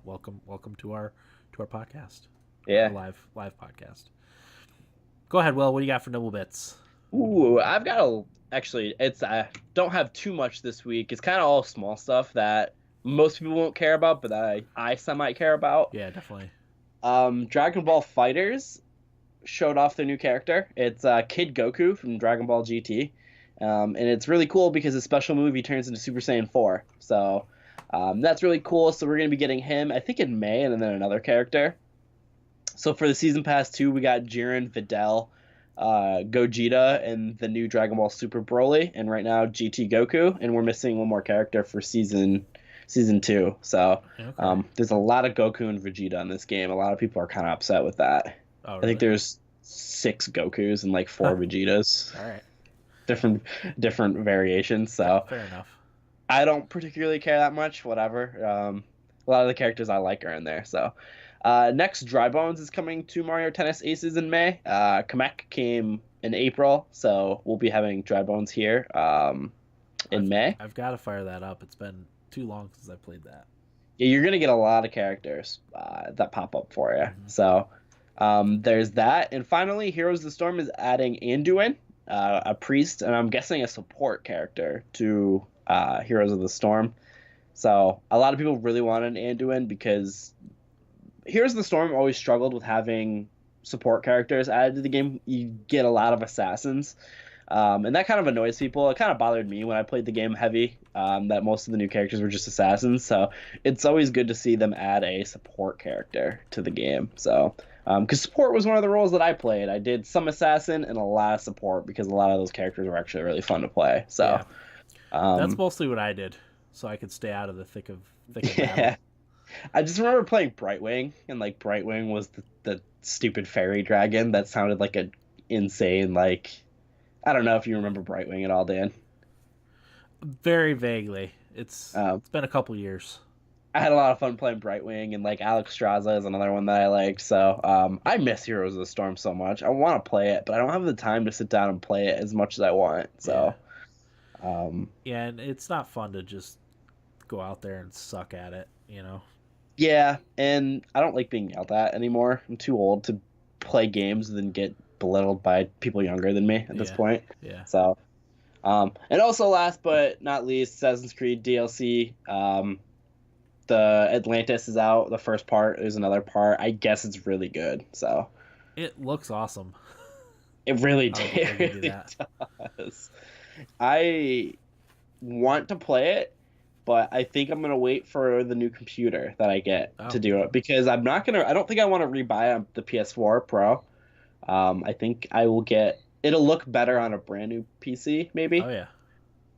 welcome to our podcast, our
Yeah.
live podcast. Go ahead, Will. What do you got for Nibble Bits?
Ooh, I've got actually. It's I don't have too much this week. It's kind of all small stuff that most people won't care about, but that I semi care about.
Yeah, definitely.
Dragon Ball Fighters showed off their new character. It's Kid Goku from Dragon Ball GT, and it's really cool because his special move he turns into Super Saiyan 4. So that's really cool. So we're gonna be getting him, I think, in May, and then another character. So for the season pass 2, we got Jiren, Videl, Gogeta, and the new Dragon Ball Super Broly, and right now GT Goku, and we're missing one more character for season 2. So
Okay.
there's a lot of Goku and Vegeta in this game. A lot of people are kind of upset with that.
Oh,
I think
really?
there's 6 Gokus and like 4 Vegetas,
All right.
different variations. So
Fair enough.
I don't particularly care that much. Whatever. A lot of the characters I like are in there. So next, Dry Bones is coming to Mario Tennis Aces in May. Kamek came in April, so we'll be having Dry Bones here in May.
I've got to fire that up. It's been too long since I played that.
Yeah, you're gonna get a lot of characters that pop up for you.
Mm-hmm.
So there's that, and finally, Heroes of the Storm is adding Anduin, a priest, and I'm guessing a support character to Heroes of the Storm. So a lot of people really wanted Anduin because Heroes of the Storm always struggled with having support characters added to the game. You get a lot of assassins, and that kind of annoys people. It kind of bothered me when I played the game heavy, that most of the new characters were just assassins. So it's always good to see them add a support character to the game. So, because support was one of the roles that I played. I did some assassin and a lot of support because a lot of those characters were actually really fun to play. So,
Yeah, that's
um,
mostly what I did, so I could stay out of the thick of battle.
yeah. I just remember playing Brightwing, and like Brightwing was the stupid fairy dragon that sounded like a insane like I don't know if you remember Brightwing at all, Dan.
Very vaguely.
Um,
It's been a couple years.
I had a lot of fun playing Brightwing, and like Alex Straza is another one that I liked. So I miss Heroes of the Storm so much. I want to play it, but I don't have the time to sit down and play it as much as I want.
Yeah,
So um,
yeah, and it's not fun to just go out there and suck at it. You know.
yeah, and I don't like being yelled at anymore. I'm too old to play games and then get belittled by people younger than me at this
Yeah,
point.
yeah.
So and also last but not least, Assassin's Creed DLC. The Atlantis is out. The first part is another part. I guess it's really good. So
It looks awesome.
it really,
I'll
it
give you
really
that.
does. I want to play it, but I think I'm gonna wait for the new computer that I get
Oh,
to do it because I'm not gonna. I don't think I want to rebuy the PS4 Pro. I think I will get. It'll look better on a brand new PC,
oh
maybe.
yeah.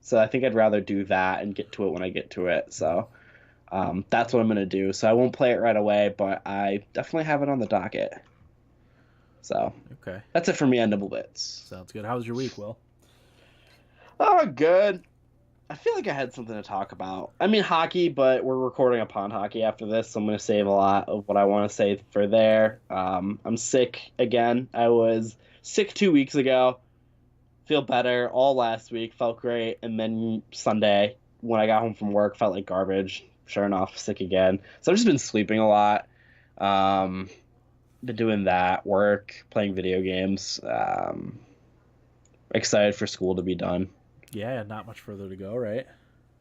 So I think I'd rather do that and get to it when I get to it.
Mhm.
So that's what I'm gonna do. So I won't play it right away, but I definitely have it on the docket. So
Okay,
that's it for me on Nibble Bits.
sounds good. How was your week, Will?
Oh, good. I feel like I had something to talk about. I mean, hockey, but we're recording upon hockey after this, so I'm going to save a lot of what I want to say for there. I'm sick again. I was sick 2 weeks ago. Feel better all last week. Felt great. And then Sunday, when I got home from work, felt like garbage. Sure enough, sick again. So I've just been sleeping a lot. Um, been doing that, work, playing video games. Excited for school to be done.
Yeah, not much further to go, right?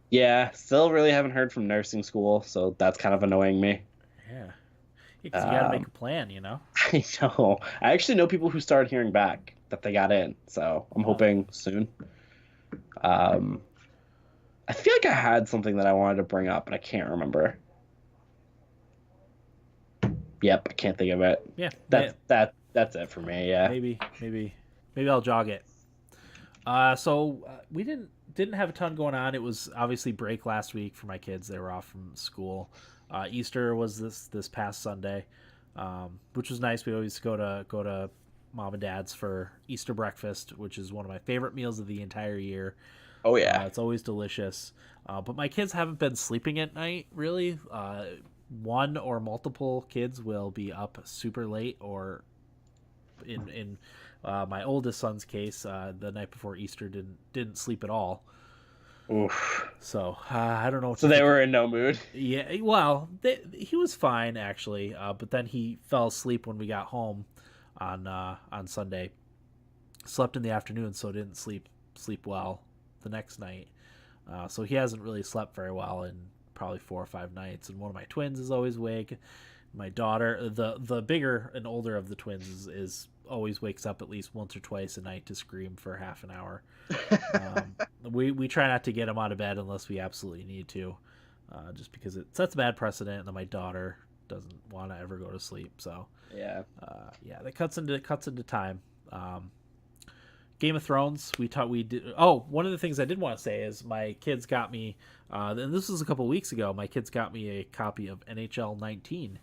Yeah, still really haven't heard from nursing school, so that's kind of annoying me.
Yeah, because you got to make
Um,
a plan, you know.
I know. I actually know people who started hearing back that they got in, so I'm
Oh,
hoping soon. Um, I feel like I had something that I wanted to bring up, but I can't remember. Yep, I can't think of it.
yeah,
That's it for me. Yeah.
maybe I'll jog it. We didn't have a ton going on. It was obviously break last week for my kids. They were off from school. Easter was this past Sunday, which was nice. We always go to mom and dad's for Easter breakfast, which is one of my favorite meals of the entire year.
Oh yeah.
It's always delicious. But my kids haven't been sleeping at night really. One or multiple kids will be up super late, or in my oldest son's case, the night before Easter didn't sleep at all.
Oof.
So I don't know what
So
to
they
think.
were in no mood.
Yeah, well, he was fine actually, but then he fell asleep when we got home on Sunday. Slept in the afternoon, so didn't sleep well the next night. So he hasn't really slept very well in probably 4 or 5 nights. And one of my twins is always awake. My daughter, the bigger and older of the twins, is always wakes up at least once or twice a night to scream for half an hour. Um, we try not to get him out of bed unless we absolutely need to, just because it sets a bad precedent, and then my daughter doesn't want to ever go to sleep. So
Yeah.
yeah, that cuts into time. Game of Thrones. We did. Oh, one of the things I did want to say is my kids got me, and this was a couple weeks ago. My kids got me a copy of NHL 19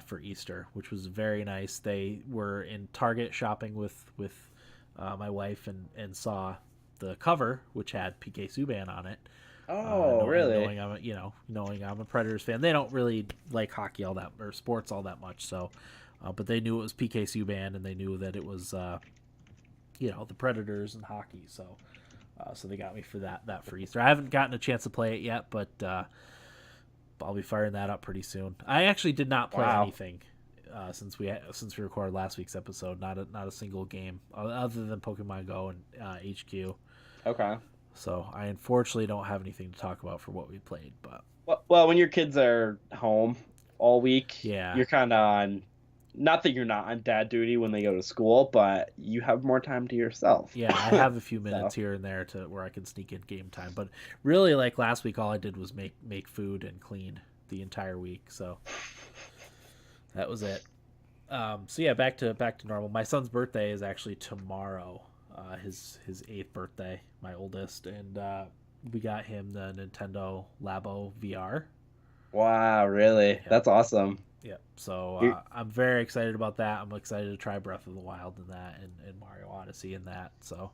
for Easter, which was very nice. They were in Target shopping with my wife and saw the cover, which had PK Subban on it.
Oh, really?
Knowing I'm a Predators fan, they don't really like hockey all that or sports all that much. So, but they knew it was PK Subban, and they knew that it was the Predators and hockey. So they got me for that for Easter. I haven't gotten a chance to play it yet, but I'll be firing that up pretty soon. I actually did not play
Wow.
anything since we recorded last week's episode. Not a single game other than Pokemon Go and HQ.
Okay.
So I unfortunately don't have anything to talk about for what we played, but
Well, when your kids are home all week,
yeah.
you're kind of on. Not that you're not on dad duty when they go to school, but you have more time to yourself.
Yeah, I have a few minutes
So
here and there to where I can sneak in game time, but really, like last week, all I did was make food and clean the entire week. So that was it. So yeah, back to normal. My son's birthday is actually tomorrow. His eighth birthday, my oldest, and we got him the Nintendo Labo VR.
wow, really,
Yep,
that's awesome.
yep. So
You
I'm very excited about that. I'm excited to try Breath of the Wild in that, and Mario Odyssey in that. So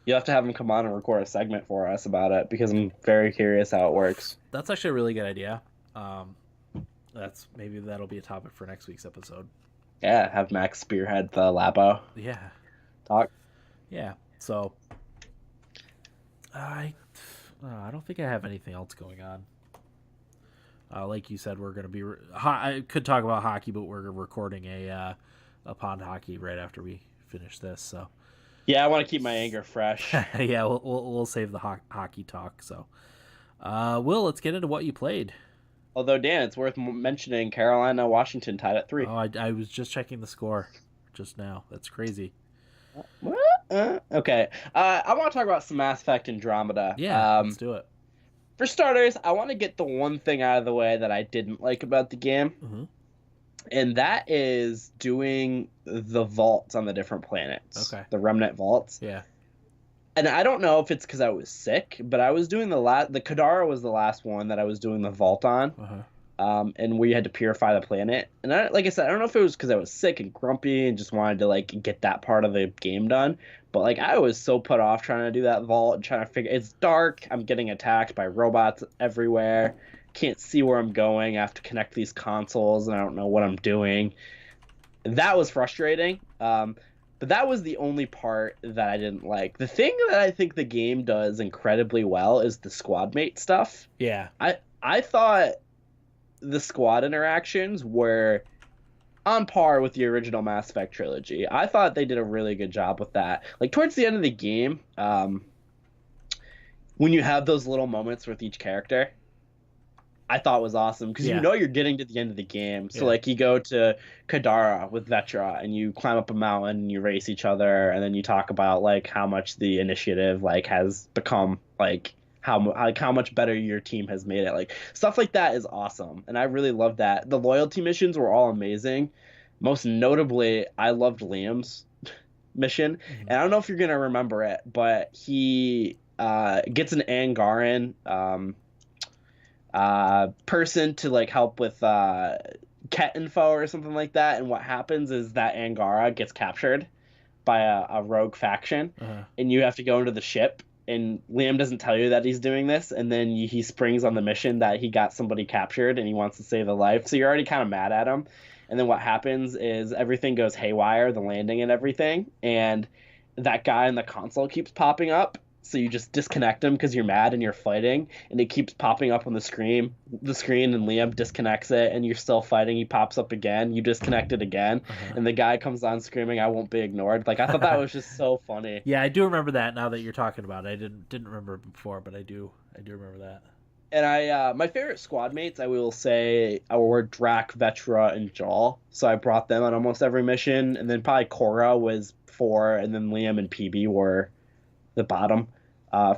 you have to have him come on and record a segment for us about it because I'm very curious how it works.
that's actually a really good idea. Um, that's maybe that'll be a topic for next week's episode.
Yeah, have Max spearhead the Labo
Yeah,
talk.
yeah. So I don't think I have anything else going on. Like you said, we're gonna be. I could talk about hockey, but we're recording a pond hockey right after we finish this. So
Yeah, I want to keep my anger fresh.
yeah, we'll save the hockey talk. So, Will, let's get into what you played.
Although, Dan, it's worth mentioning Carolina, Washington tied at 3.
Oh, I was just checking the score just now. That's crazy.
What? Okay. I want to talk about some Mass Effect Andromeda.
Yeah, let's do it.
For starters, I want to get the one thing out of the way that I didn't like about the game,
Mm-hmm.
and that is doing the vaults on the different planets.
Okay.
The Remnant vaults.
Yeah.
And I don't know if it's because I was sick, but I was doing the Kadara was the last one that I was doing the vault on.
Uh-huh.
And we had to purify the planet. And like I said, I don't know if it was because I was sick and grumpy and just wanted to like get that part of the game done. But like I was so put off trying to do that vault and trying to figure. It's dark. I'm getting attacked by robots everywhere. Can't see where I'm going. I have to connect these consoles, and I don't know what I'm doing. That was frustrating. But that was the only part that I didn't like. The thing that I think the game does incredibly well is the squad mate stuff.
Yeah.
I thought the squad interactions were on par with the original Mass Effect trilogy. I thought they did a really good job with that. Like towards the end of the game, when you have those little moments with each character, I thought was awesome because
Yeah.
you know you're getting to the end of the game. So
Yeah.
like you go to Kadara with Vetra and you climb up a mountain and you race each other and then you talk about like how much the initiative like has become like how much better your team has made it. Like stuff like that is awesome and I really love that. The loyalty missions were all amazing. Most notably, I loved Liam's mission.
Mm-hmm.
And I don't know if you're gonna remember it, but he gets an Angaran person to like help with Ket info or something like that, and what happens is that Angara gets captured by a rogue faction,
Uh-huh.
and you have to go into the ship. And Liam doesn't tell you that he's doing this, and then he springs on the mission that he got somebody captured, and he wants to save a life. So you're already kind of mad at him. And then what happens is everything goes haywire, the landing and everything, and that guy in the console keeps popping up. So you just disconnect him because you're mad and you're fighting, and it keeps popping up on the screen, and Liam disconnects it, and you're still fighting. He pops up again, you disconnect it again,
Uh-huh.
and the guy comes on screaming, "I won't be ignored." Like I thought that was just so funny.
Yeah, I do remember that now that you're talking about it. I didn't remember it before, but I do remember that.
And my favorite squad mates, I will say, were Drac, Vetra, and Jaal. So I brought them on almost every mission, and then probably Cora was 4, and then Liam and PB were the bottom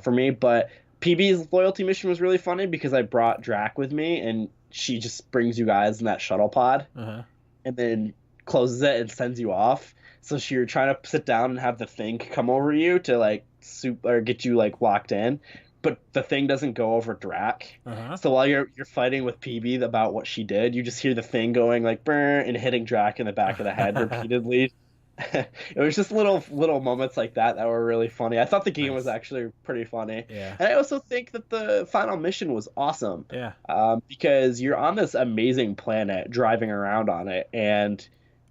for me. But PB's loyalty mission was really funny because I brought Drac with me, and she just brings you guys in that shuttle pod,
Uh-huh.
and then closes it and sends you off. So you're trying to sit down and have the thing come over you to like or get you like locked in, but the thing doesn't go over Drac.
Uh-huh.
So while you're fighting with PB about what she did, you just hear the thing going like burr and hitting Drac in the back of the head repeatedly. It was just little moments like that were really funny. I thought the game was actually pretty funny.
Yeah.
And I also think that the final mission was awesome.
Yeah.
Because you're on this amazing planet, driving around on it, and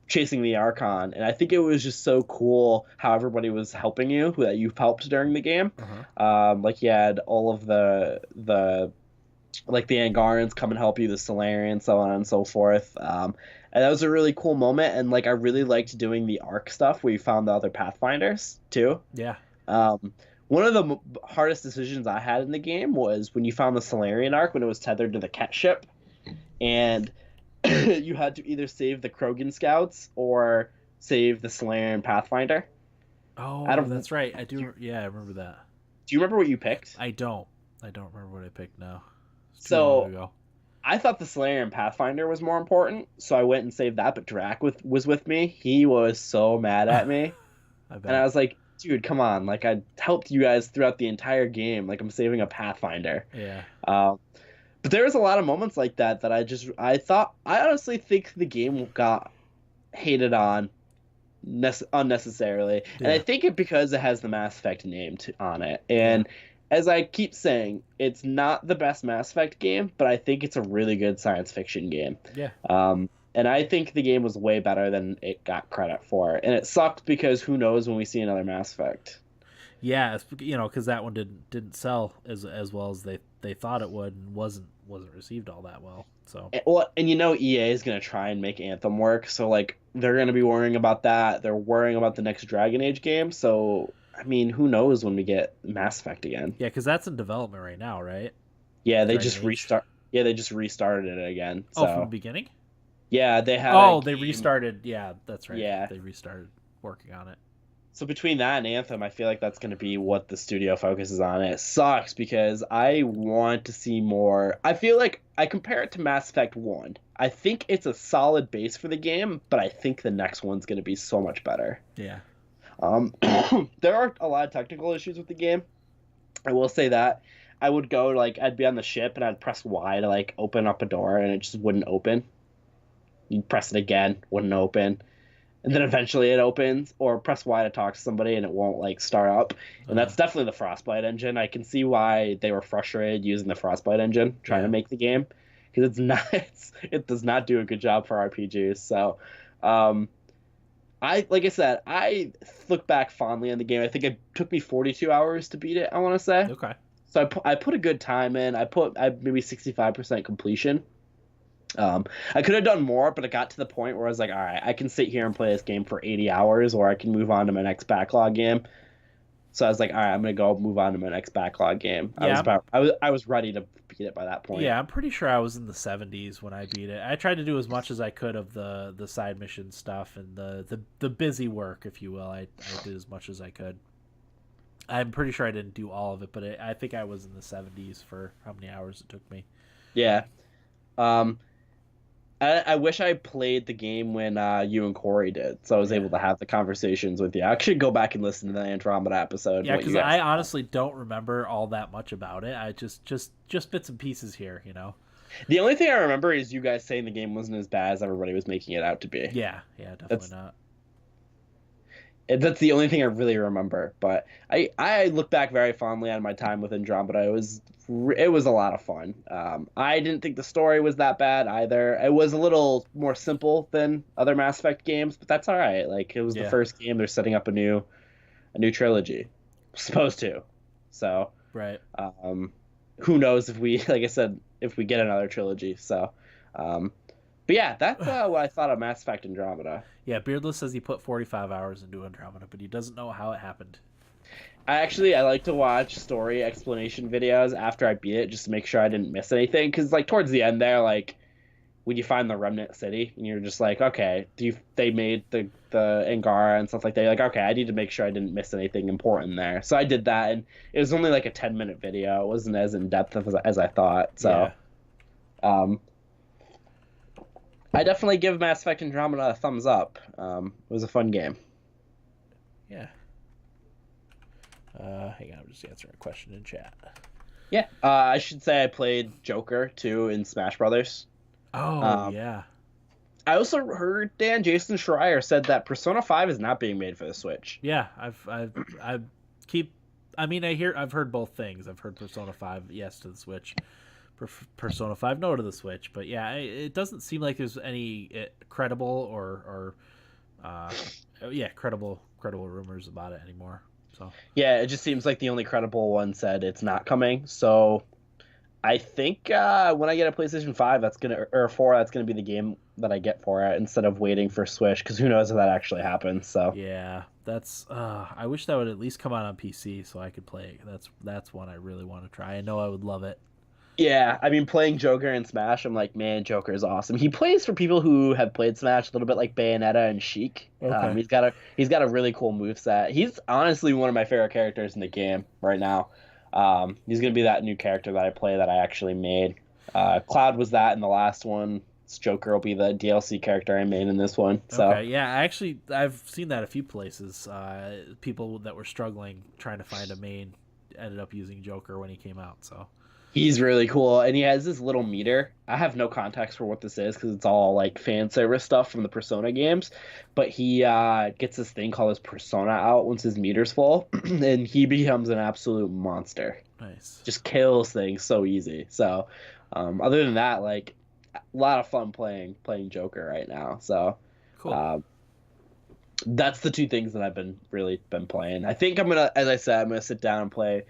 chasing the Archon. And I think it was just so cool how everybody was helping you, that you've helped during the game.
Uh-huh.
Like you had all of the like the Angarans come and help you, the Solarians, so on and so forth. And that was a really cool moment. And like I really liked doing the Arc stuff where you found the other Pathfinders too.
Yeah.
one of the hardest decisions I had in the game was when you found the Solarian Ark when it was tethered to the Ket ship, and you had to either save the Krogan scouts or save the Solarian Pathfinder. I
Oh,
don't.
that's right. I
Do you,
do. Yeah, I remember that.
do you remember what you picked?
I don't. I don't remember what I picked now. It's too long
So
ago.
I thought the Solarian Pathfinder was more important, so I went and saved that. But was with me. He was so mad at me,
I
and I
bet.
was like, "Dude, come on! Like I helped you guys throughout the entire game. Like I'm saving a Pathfinder."
Yeah.
Um, but there was a lot of moments like that that I honestly think the game got hated on unnecessarily, and I
Yeah.
think it because it has the Mass Effect name on it.
Yeah.
And as I keep saying, it's not the best Mass Effect game, but I think it's a really good science fiction game.
Yeah.
And I think the game was way better than it got credit for, and it sucked because who knows when we see another Mass Effect.
Yeah. Because that one didn't sell as well as they thought it would, and wasn't received all that well. So
Well, and you know EA is gonna try and make Anthem work, so like they're gonna be worrying about that. They're worrying about the next Dragon Age game, so I mean, who knows when we get Mass Effect again?
yeah, because that's in development right now, right?
Yeah, they
Dragon
just
Age.
restart. Yeah, they just restarted it again.
Oh, from the
So
beginning.
yeah, they had a
Oh, they
game.
restarted. Yeah, that's right.
Yeah.
They restarted working on it.
So between that and Anthem, I feel like that's going to be what the studio focuses on. It sucks because I want to see more. I feel like I compare it to Mass Effect 1. I think it's a solid base for the game, but I think the next one's going to be so much better.
Yeah.
Um, there are a lot of technical issues with the game. I will say that. I would go like I'd be on the ship and I'd press Y to like open up a door and it just wouldn't open. You'd press it again, wouldn't open, and then eventually it opens, or press Y to talk to somebody and it won't like start up. And
Uh,
that's definitely the Frostbite engine. I can see why they were frustrated using the Frostbite engine trying
yeah.
to make the game because it does not do a good job for RPGs. So, um, I like I said, I look back fondly on the game. I think it took me 42 hours to beat it. I want to say.
Okay.
So I put a good time in. I maybe 65% completion. I could have done more, but it got to the point where I was like, all right, I can sit here and play this game for 80 hours, or I can move on to my next backlog game. So I was like, all right, I'm gonna go move on to my next backlog game.
Yeah.
I was ready to beat it by that point.
Yeah, I'm pretty sure I was in the 70s when I beat it. I tried to do as much as I could of the side mission stuff and the busy work, if you will. I did as much as I could. I'm pretty sure I didn't do all of it, but I think I was in the 70s for how many hours it took me.
Yeah. Um, I wish I played the game when you and Corey did, so I was
Yeah.
able to have the conversations with you. I should go back and listen to the Andromeda episode.
Yeah,
What you
because
guys
I
thought.
honestly don't remember all that much about it. I just bits and pieces here.
The only thing I remember is you guys saying the game wasn't as bad as everybody was making it out to be.
Yeah, yeah, definitely
That's
not.
that's the only thing I really remember. But I look back very fondly on my time with Andromeda. It was a lot of fun. I didn't think the story was that bad either. It was a little more simple than other Mass Effect games, but that's all right. Like it was the
Yeah,
first game they're setting up a new trilogy, supposed to. So
right.
um, who knows if we, like I said, if we get another trilogy. So, but yeah, that's what I thought of Mass Effect Andromeda.
Yeah, Beardless says he put 45 hours into Andromeda, but he doesn't know how it happened.
I like to watch story explanation videos after I beat it just to make sure I didn't miss anything. Because like towards the end there, like when you find the remnant city and you're just like, okay, they made the Angara and stuff like that. You're like, okay, I need to make sure I didn't miss anything important there. So I did that, and it was only like a 10-minute video. It wasn't as in depth as I thought. So,
Yeah,
um, I definitely give Mass Effect Andromeda a thumbs up. It was a fun game.
yeah. Hang on, I'm just answering a question in chat.
Yeah, I should say I played Joker too in Smash Brothers.
Oh
Um,
yeah,
I also heard Jason Schreier said that Persona 5 is not being made for the Switch.
yeah. I keep. I mean, I've heard both things. I've heard Persona 5 yes to the Switch, Persona 5 no to the Switch. But yeah, it doesn't seem like there's any credible or yeah, credible rumors about it anymore. So
Yeah, it just seems like the only credible one said it's not coming. So I think when I get a PlayStation 5, that's gonna or 4, that's gonna be the game that I get for it instead of waiting for Switch, because who knows if that actually happens. So
Yeah, that's. I wish that would at least come out on PC so I could play it. That's one I really want to try. I know I would love it.
yeah, I mean, playing Joker in Smash, I'm like, man, Joker is awesome. He plays for people who have played Smash a little bit like Bayonetta and Sheik.
Okay.
He's got a really cool moveset. He's honestly one of my favorite characters in the game right now. He's gonna be that new character that I play that I actually made. Cloud was that in the last one. Joker will be the DLC character I made in this one. So
Okay. Yeah, I've seen that a few places. People that were struggling trying to find a main ended up using Joker when he came out. So.
he's really cool, and he has this little meter. I have no context for what this is because it's all like fan service stuff from the Persona games. But he gets this thing called his Persona out once his meter's full, and he becomes an absolute monster.
Nice.
Just kills things so easy. So, other than that, like a lot of fun playing Joker right now. So,
Cool.
um, that's the two things that I've been playing. I think as I said, I'm gonna sit down and play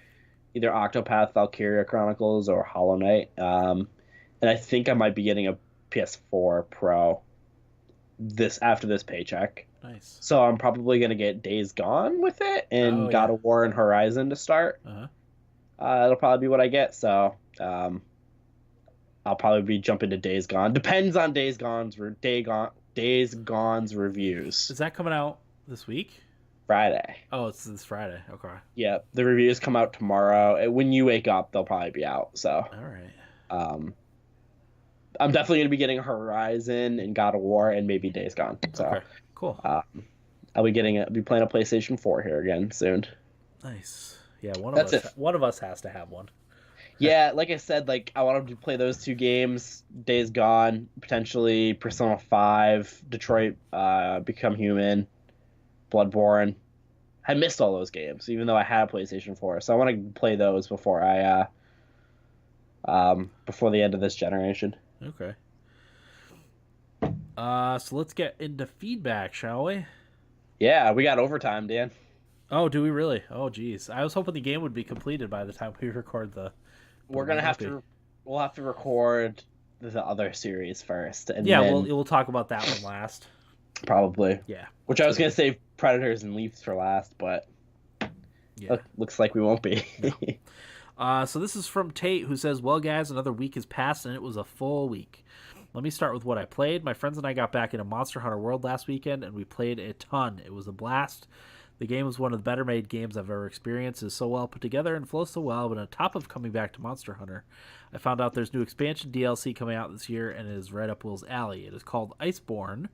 either Octopath Valkyria Chronicles or Hollow Knight. And I think I might be getting a PS4 Pro this after this paycheck.
Nice.
So I'm probably gonna get Days Gone with it and
Oh,
God
yeah.
of War and Horizon to start.
Uh-huh.
It'll probably be what I get. So I'll probably be jumping to Days Gone. Depends on Days Gone's reviews.
Is that coming out this week?
Friday.
Oh, it's this Friday. Okay.
Yeah, the reviews come out tomorrow. When you wake up, they'll probably be out. So
All right.
um, I'm definitely gonna be getting Horizon and God of War and maybe Days Gone. So
Okay. Cool.
I'll be playing a PlayStation 4 here again soon.
Nice. Yeah,
That's it.
one of us has to have one.
Yeah, like I said, like I wanted to play those two games, Days Gone, potentially Persona 5, Detroit, Become Human, Bloodborne. I missed all those games, even though I had a PlayStation 4. So I want to play those before before the end of this generation.
Okay. So let's get into feedback, shall we?
Yeah, we got overtime, Dan.
Oh, do we really? Oh, geez. I was hoping the game would be completed by the time we record the.
We're gonna have to we'll have to record the other series first, and
Yeah,
then
we'll talk about that one last.
probably.
Yeah.
Which I was gonna save Predators and Leafs for last, but
Yeah.
looks like we won't be.
So this is from Tate, who says, "Well, guys, another week has passed, and it was a full week. Let me start with what I played. My friends and I got back into Monster Hunter World last weekend, and we played a ton. It was a blast. The game is one of the better made games I've ever experienced. It is so well put together and flows so well, but on top of coming back to Monster Hunter, I found out there's new expansion DLC coming out this year, and it is right up Will's alley. It is called Iceborne,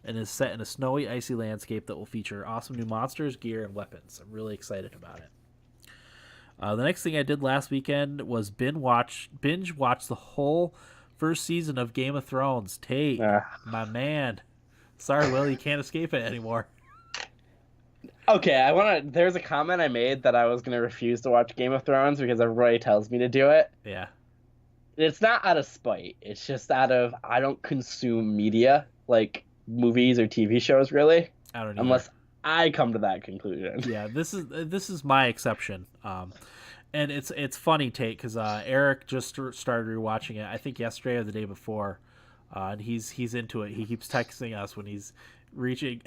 and is set in a snowy, icy landscape that will feature awesome new monsters, gear, and weapons. I'm really excited about it. The next thing I did last weekend was binge watch the whole first season of Game of Thrones. Tate, my man. Sorry, Will, you can't escape it anymore.
Okay, there's a comment I made that I was gonna refuse to watch Game of Thrones because everybody tells me to do it.
Yeah.
It's not out of spite. It's just out of I don't consume media like movies or TV shows really,
I don't know.
unless I come to that conclusion.
Yeah, this is my exception. And it's funny, Tate, because Eric just started rewatching it. I think yesterday or the day before, and he's into it. He keeps texting us when he's reaching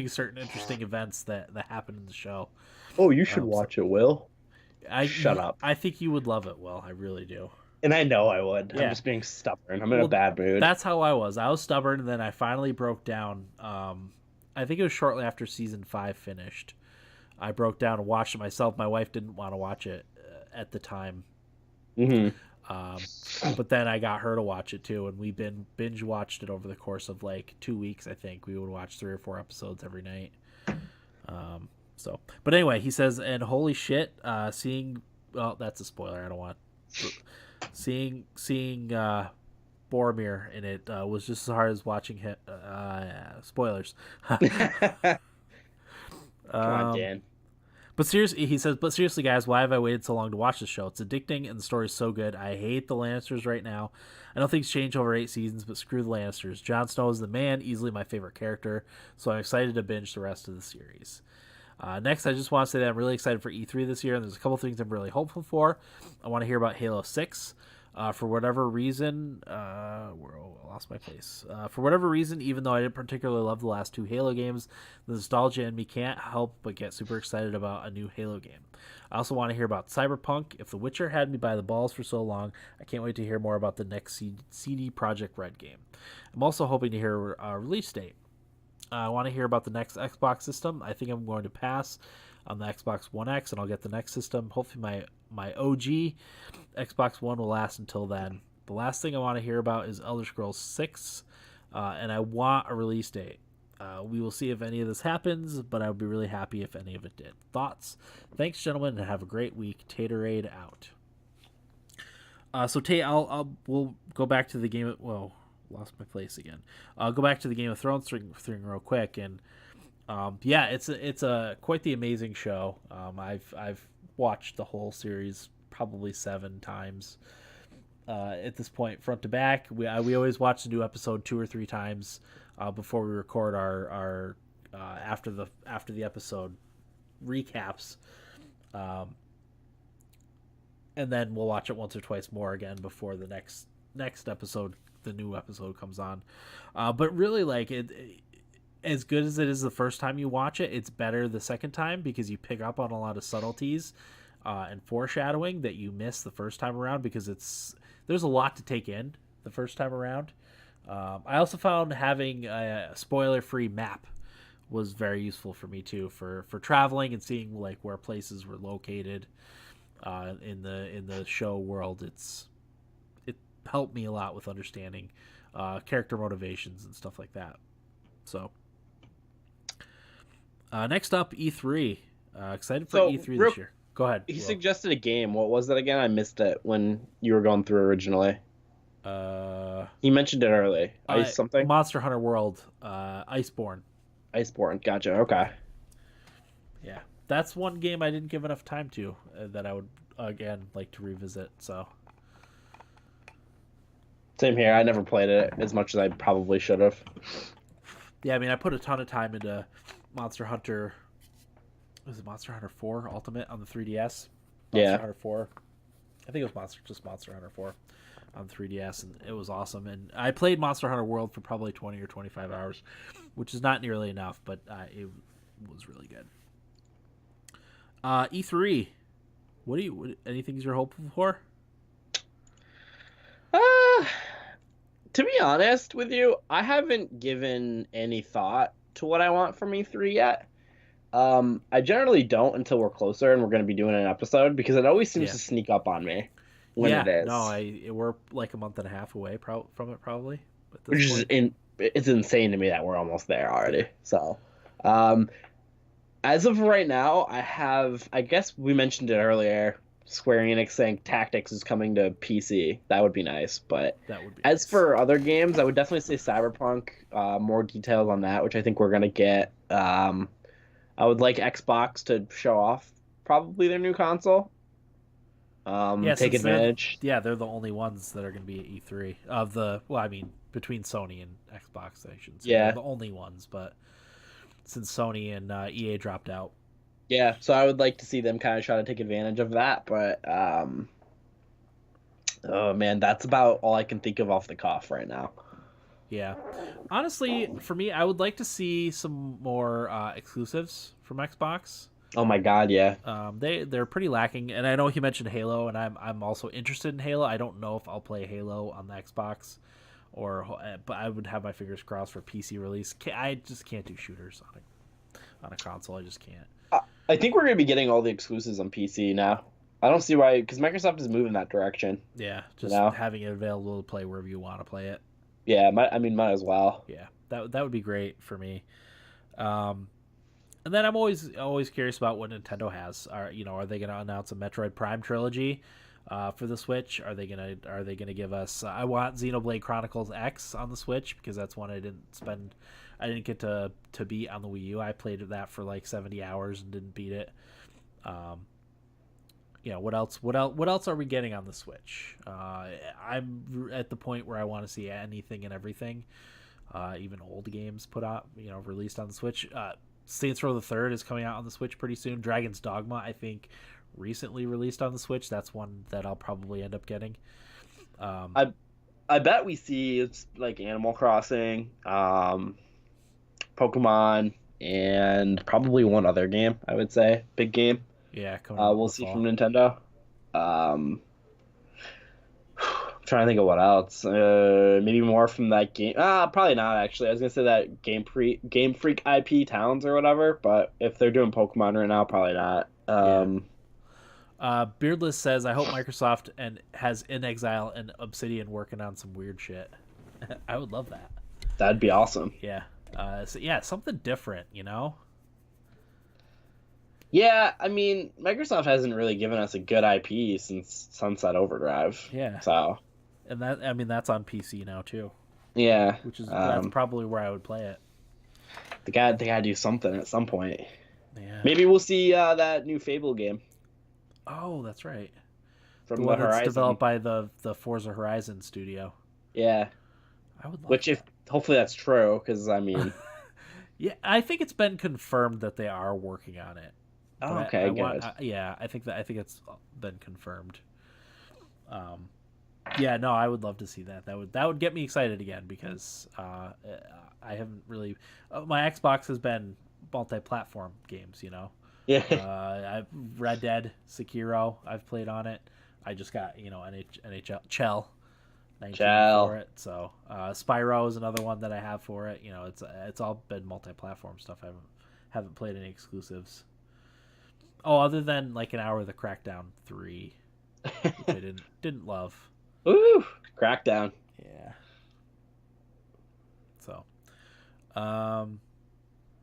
certain interesting events that happen in the show.
Oh, you should watch it, Will.
Shut up. I think you would love it, Will. I really do.
And I know I would.
Yeah.
I'm just being stubborn. I'm in a bad mood.
That's how I was. I was stubborn, and then I finally broke down. I think it was shortly after season 5 finished. I broke down and watched it myself. My wife didn't want to watch it at the time.
Mm-hmm.
But then I got her to watch it too, and we binge watched it over the course of like 2 weeks. I think we would watch 3 or 4 episodes every night. But anyway, he says, and holy shit, seeing, well, that's a spoiler. I don't want seeing Boromir in it was just as hard as watching him. Spoilers.
Come on, Dan.
But seriously, guys, why have I waited so long to watch this show? It's addicting, and the story's so good. I hate the Lannisters right now. I know things change over 8 seasons, but screw the Lannisters. Jon Snow is the man, easily my favorite character, so I'm excited to binge the rest of the series. Next, I just want to say that I'm really excited for E3 this year, and there's a couple things I'm really hopeful for. I want to hear about Halo 6. For whatever reason, I lost my place. For whatever reason, even though I didn't particularly love the last two Halo games, the nostalgia in me can't help but get super excited about a new Halo game. I also want to hear about Cyberpunk. If The Witcher had me by the balls for so long, I can't wait to hear more about the next CD Projekt Red game. I'm also hoping to hear a release date. I want to hear about the next Xbox system. I think I'm going to pass on the Xbox One X, and I'll get the next system. Hopefully, my OG Xbox One will last until then. The last thing I want to hear about is Elder Scrolls 6, and I want a release date. We will see if any of this happens, but I would be really happy if any of it did. Thoughts? Thanks, gentlemen, and have a great week. Taterade out. So Tate, we'll go back to the game. Whoa, lost my place again. I'll go back to the Game of Thrones thing real quick, and yeah, it's a quite the amazing show. I've watched the whole series probably 7 times at this point, front to back. We always watch the new episode 2 or 3 times before we record our after the episode recaps, and then we'll watch it once or twice more again before the next episode, the new episode comes on. But really, like it as good as it is the first time you watch it, it's better the second time because you pick up on a lot of subtleties and foreshadowing that you missed the first time around, because there's a lot to take in the first time around. I also found having a spoiler-free map was very useful for me too, for traveling and seeing like where places were located in the show world. It helped me a lot with understanding character motivations and stuff like that. So next up, E3. Excited for E3 this year. Go ahead.
He suggested a game. What was it again? I missed it when you were going through originally. He mentioned it early. Ice something?
Monster Hunter World. Iceborne.
Iceborne. Gotcha. Okay.
Yeah. That's one game I didn't give enough time to that I would, again, like to revisit. So.
Same here. I never played it as much as I probably should have.
Yeah, I mean, I put a ton of time into Monster Hunter. Was it Monster Hunter 4 Ultimate on the 3DS? Monster Hunter 4. I think it was Monster Hunter 4 on 3DS, and it was awesome. And I played Monster Hunter World for probably 20 or 25 hours, which is not nearly enough, but it was really good. E3. Anything you're hopeful for?
To be honest with you, I haven't given any thought to what I want from E3 yet. I generally don't until we're closer and we're going to be doing an episode, because it always seems to sneak up on me when it is.
No, we're like a month and a half away from it probably.
Which is it's insane to me that we're almost there already. So, as of right now, I guess we mentioned it earlier, Square Enix saying Tactics is coming to PC. That would be nice. But as for other games, I would definitely say Cyberpunk. More details on that, which I think we're going to get. I would like Xbox to show off probably their new console. Take advantage.
They're the only ones that are going to be at E3 between Sony and Xbox, I shouldn't say.
Yeah.
They're the only ones, but since Sony and EA dropped out.
Yeah, so I would like to see them kind of try to take advantage of that, but oh man, that's about all I can think of off the cuff right now.
Yeah. Honestly, for me, I would like to see some more exclusives from Xbox.
Oh my god, yeah.
They're pretty lacking, and I know he mentioned Halo, and I'm also interested in Halo. I don't know if I'll play Halo on the Xbox, but I would have my fingers crossed for PC release. I just can't do shooters on a console. I just can't.
I think we're going to be getting all the exclusives on PC now. I don't see why, because Microsoft is moving that direction.
Yeah, just having it available to play wherever you want to play it.
Yeah, might as well.
Yeah, that would be great for me. And then I'm always curious about what Nintendo has. Are they going to announce a Metroid Prime trilogy for the Switch? Are they gonna give us? I want Xenoblade Chronicles X on the Switch, because that's one I didn't get to beat on the Wii U. I played that for like 70 hours and didn't beat it. What else are we getting on the Switch? I'm at the point where I want to see anything and everything, even old games put out, released on the Switch. Saints Row the Third is coming out on the Switch pretty soon. Dragon's Dogma, I think, recently released on the Switch. That's one that I'll probably end up getting.
I I bet we see it's like Animal Crossing, Pokemon, and probably one other game. I would say big game.
Yeah, coming out in
We'll
the
see
fall.
from Nintendo. Um, trying to think of what else. Maybe more from that game. Probably not actually. I was gonna say that Game Freak IP Towns or whatever. But if they're doing Pokemon right now, probably not.
Yeah. Beardless says, "I hope Microsoft and has In Exile and Obsidian working on some weird shit." I would love that.
That'd be awesome.
Yeah. So yeah, something different, you know.
Yeah, I mean, Microsoft hasn't really given us a good IP since Sunset Overdrive.
Yeah,
So
and that I mean that's on PC now too,
yeah,
which is that's probably where I would play it.
they gotta do something at some point.
Yeah.
Maybe we'll see that new Fable game
Oh, that's right. The
from the
one that's
Horizon.
developed by the Forza Horizon studio.
Yeah,
I would love
which if
that.
hopefully that's true, because I mean,
Yeah, I think it's been confirmed that they are working on it. But
oh,
I
okay,
want,
good.
yeah, I think it's been confirmed. Um, yeah, no, I would love to see that. That would get me excited again because I haven't really. My Xbox has been multi-platform games. You know,
Yeah,
I've Red Dead, Sekiro. I've played on it. I just got NHL Chell 19 for
Ciao.
it. So Spyro is another one that I have for it. You know, it's all been multi-platform stuff. I haven't played any exclusives. Oh, other than like an hour of the Crackdown 3, which I didn't love.
Woo! Crackdown.
Yeah. So, um,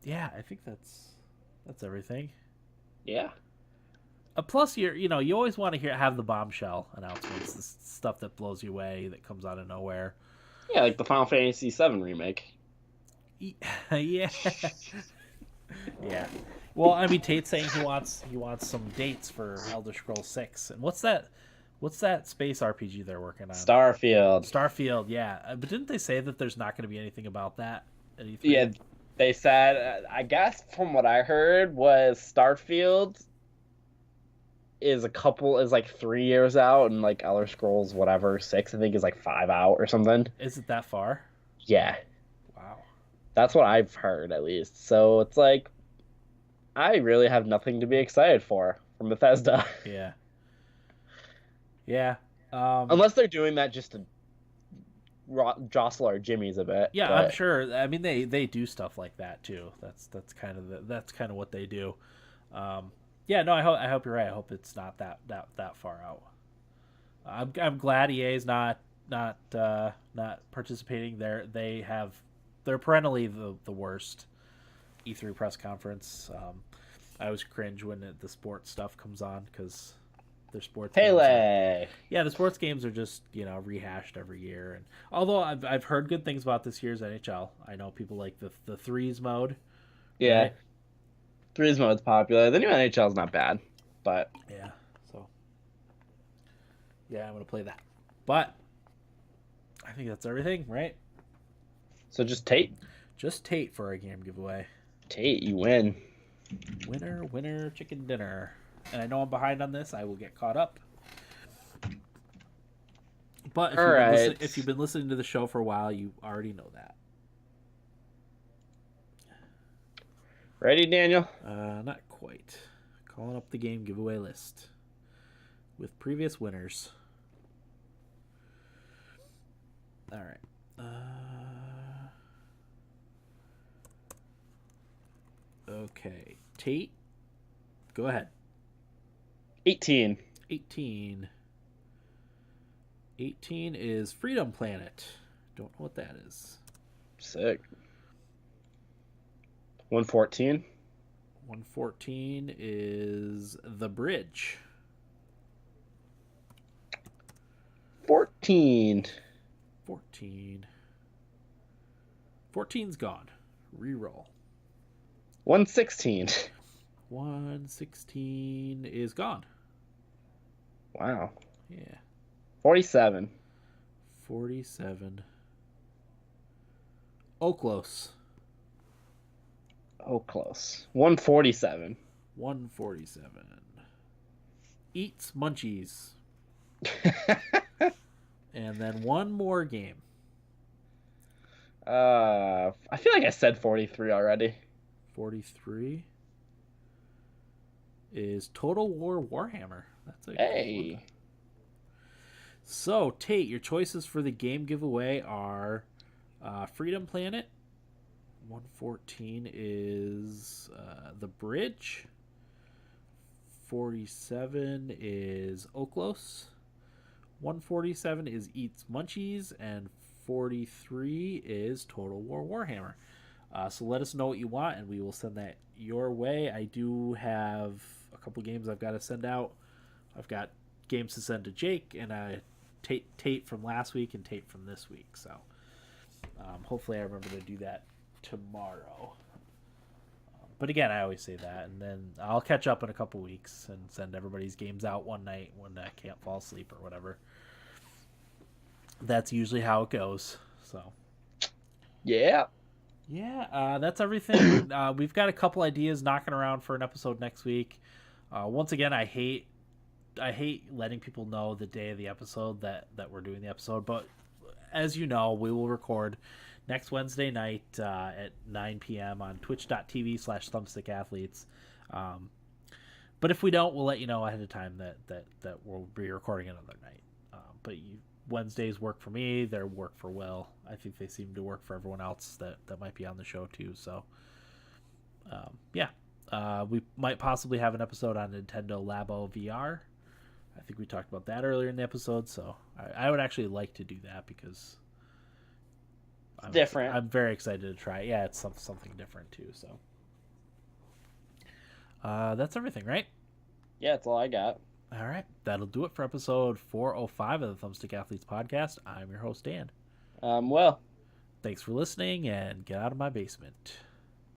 yeah, I think that's everything.
Yeah,
Plus, you always want to have the bombshell announcements, the stuff that blows you away, that comes out of nowhere.
yeah, like the Final Fantasy VII remake.
Yeah, yeah. Well, I mean, Tate's saying he wants some dates for Elder Scrolls 6, and what's that space RPG they're working on?
Starfield.
Starfield, yeah. But didn't they say that there's not going to be anything about that at E3?
Yeah, they said. I guess from what I heard was Starfield is like 3 years out, and like Elder Scrolls whatever 6 I think is like 5 out or something.
Is it that far?
Yeah,
Wow.
that's what I've heard at least. So it's like I really have nothing to be excited for from Bethesda,
Yeah. Yeah.
unless they're doing that just to jostle our jimmies a bit.
Yeah, I'm
But
sure. I mean, they do stuff like that too. That's kind of what they do. Um, yeah, no, I hope you're right. I hope it's not that far out. I'm glad EA is not participating. They're perennially the worst E3 press conference. I always cringe when the sports stuff comes on because their sports games are,
Pele,
yeah, the sports games are just rehashed every year. And although I've heard good things about this year's NHL, I know people like the threes mode,
yeah,
right?
threes mode's popular. The new NHL's not bad, but
Yeah. So yeah, I'm gonna play that. But I think that's everything, right?
so just
Just Tate for our game giveaway.
You win.
Winner, winner, chicken dinner. And I know I'm behind on this. I will get caught up. But
All right.
if you've been listening to the show for a while, you already know that.
Ready, Daniel?
Not quite. Calling up the game giveaway list with previous winners. All right. Okay. Tate, go ahead.
18.
18. 18 is Freedom Planet. Don't know what that is.
Sick. 114.
114 is The Bridge.
14.
14. 14's gone. Reroll.
116.
116 is gone.
Wow.
Yeah.
47.
47. Oklos.
Oh, close. 147.
147. Eats Munchies. And then one more game.
I feel like I said 43 already.
43 is Total War Warhammer. That's a cool one.
Hey.
So, Tate, your choices for the game giveaway are Freedom Planet. 114 is The Bridge. 47 is Oklos. 147 is Eats Munchies. And 43 is Total War Warhammer. So let us know what you want, and we will send that your way. I do have a couple games I've got to send out. I've got games to send to Jake, and Tate from last week and Tate from this week. So hopefully I remember to do that tomorrow. But again, I always say that, and then I'll catch up in a couple weeks and send everybody's games out one night when I can't fall asleep or whatever. That's usually how it goes. So
Yeah.
Yeah, that's everything. We've got a couple ideas knocking around for an episode next week. Once again, I hate letting people know the day of the episode that we're doing the episode, but as you know, we will record next Wednesday night at 9 p.m. on twitch.tv/thumbstickathletes. But if we don't, we'll let you know ahead of time that we'll be recording another night. Wednesdays work for me. They work for Will. I think they seem to work for everyone else that might be on the show too. So, we might possibly have an episode on Nintendo Labo VR. I think we talked about that earlier in the episode. So I would actually like to do that because
Different.
I'm very excited to try it. Yeah, it's something different too. So that's everything, right?
Yeah, that's all I got.
All right, that'll do it for episode 405 of the Thumbstick Athletes podcast. I'm your host, Dan.
Well,
Thanks for listening, and get out of my basement.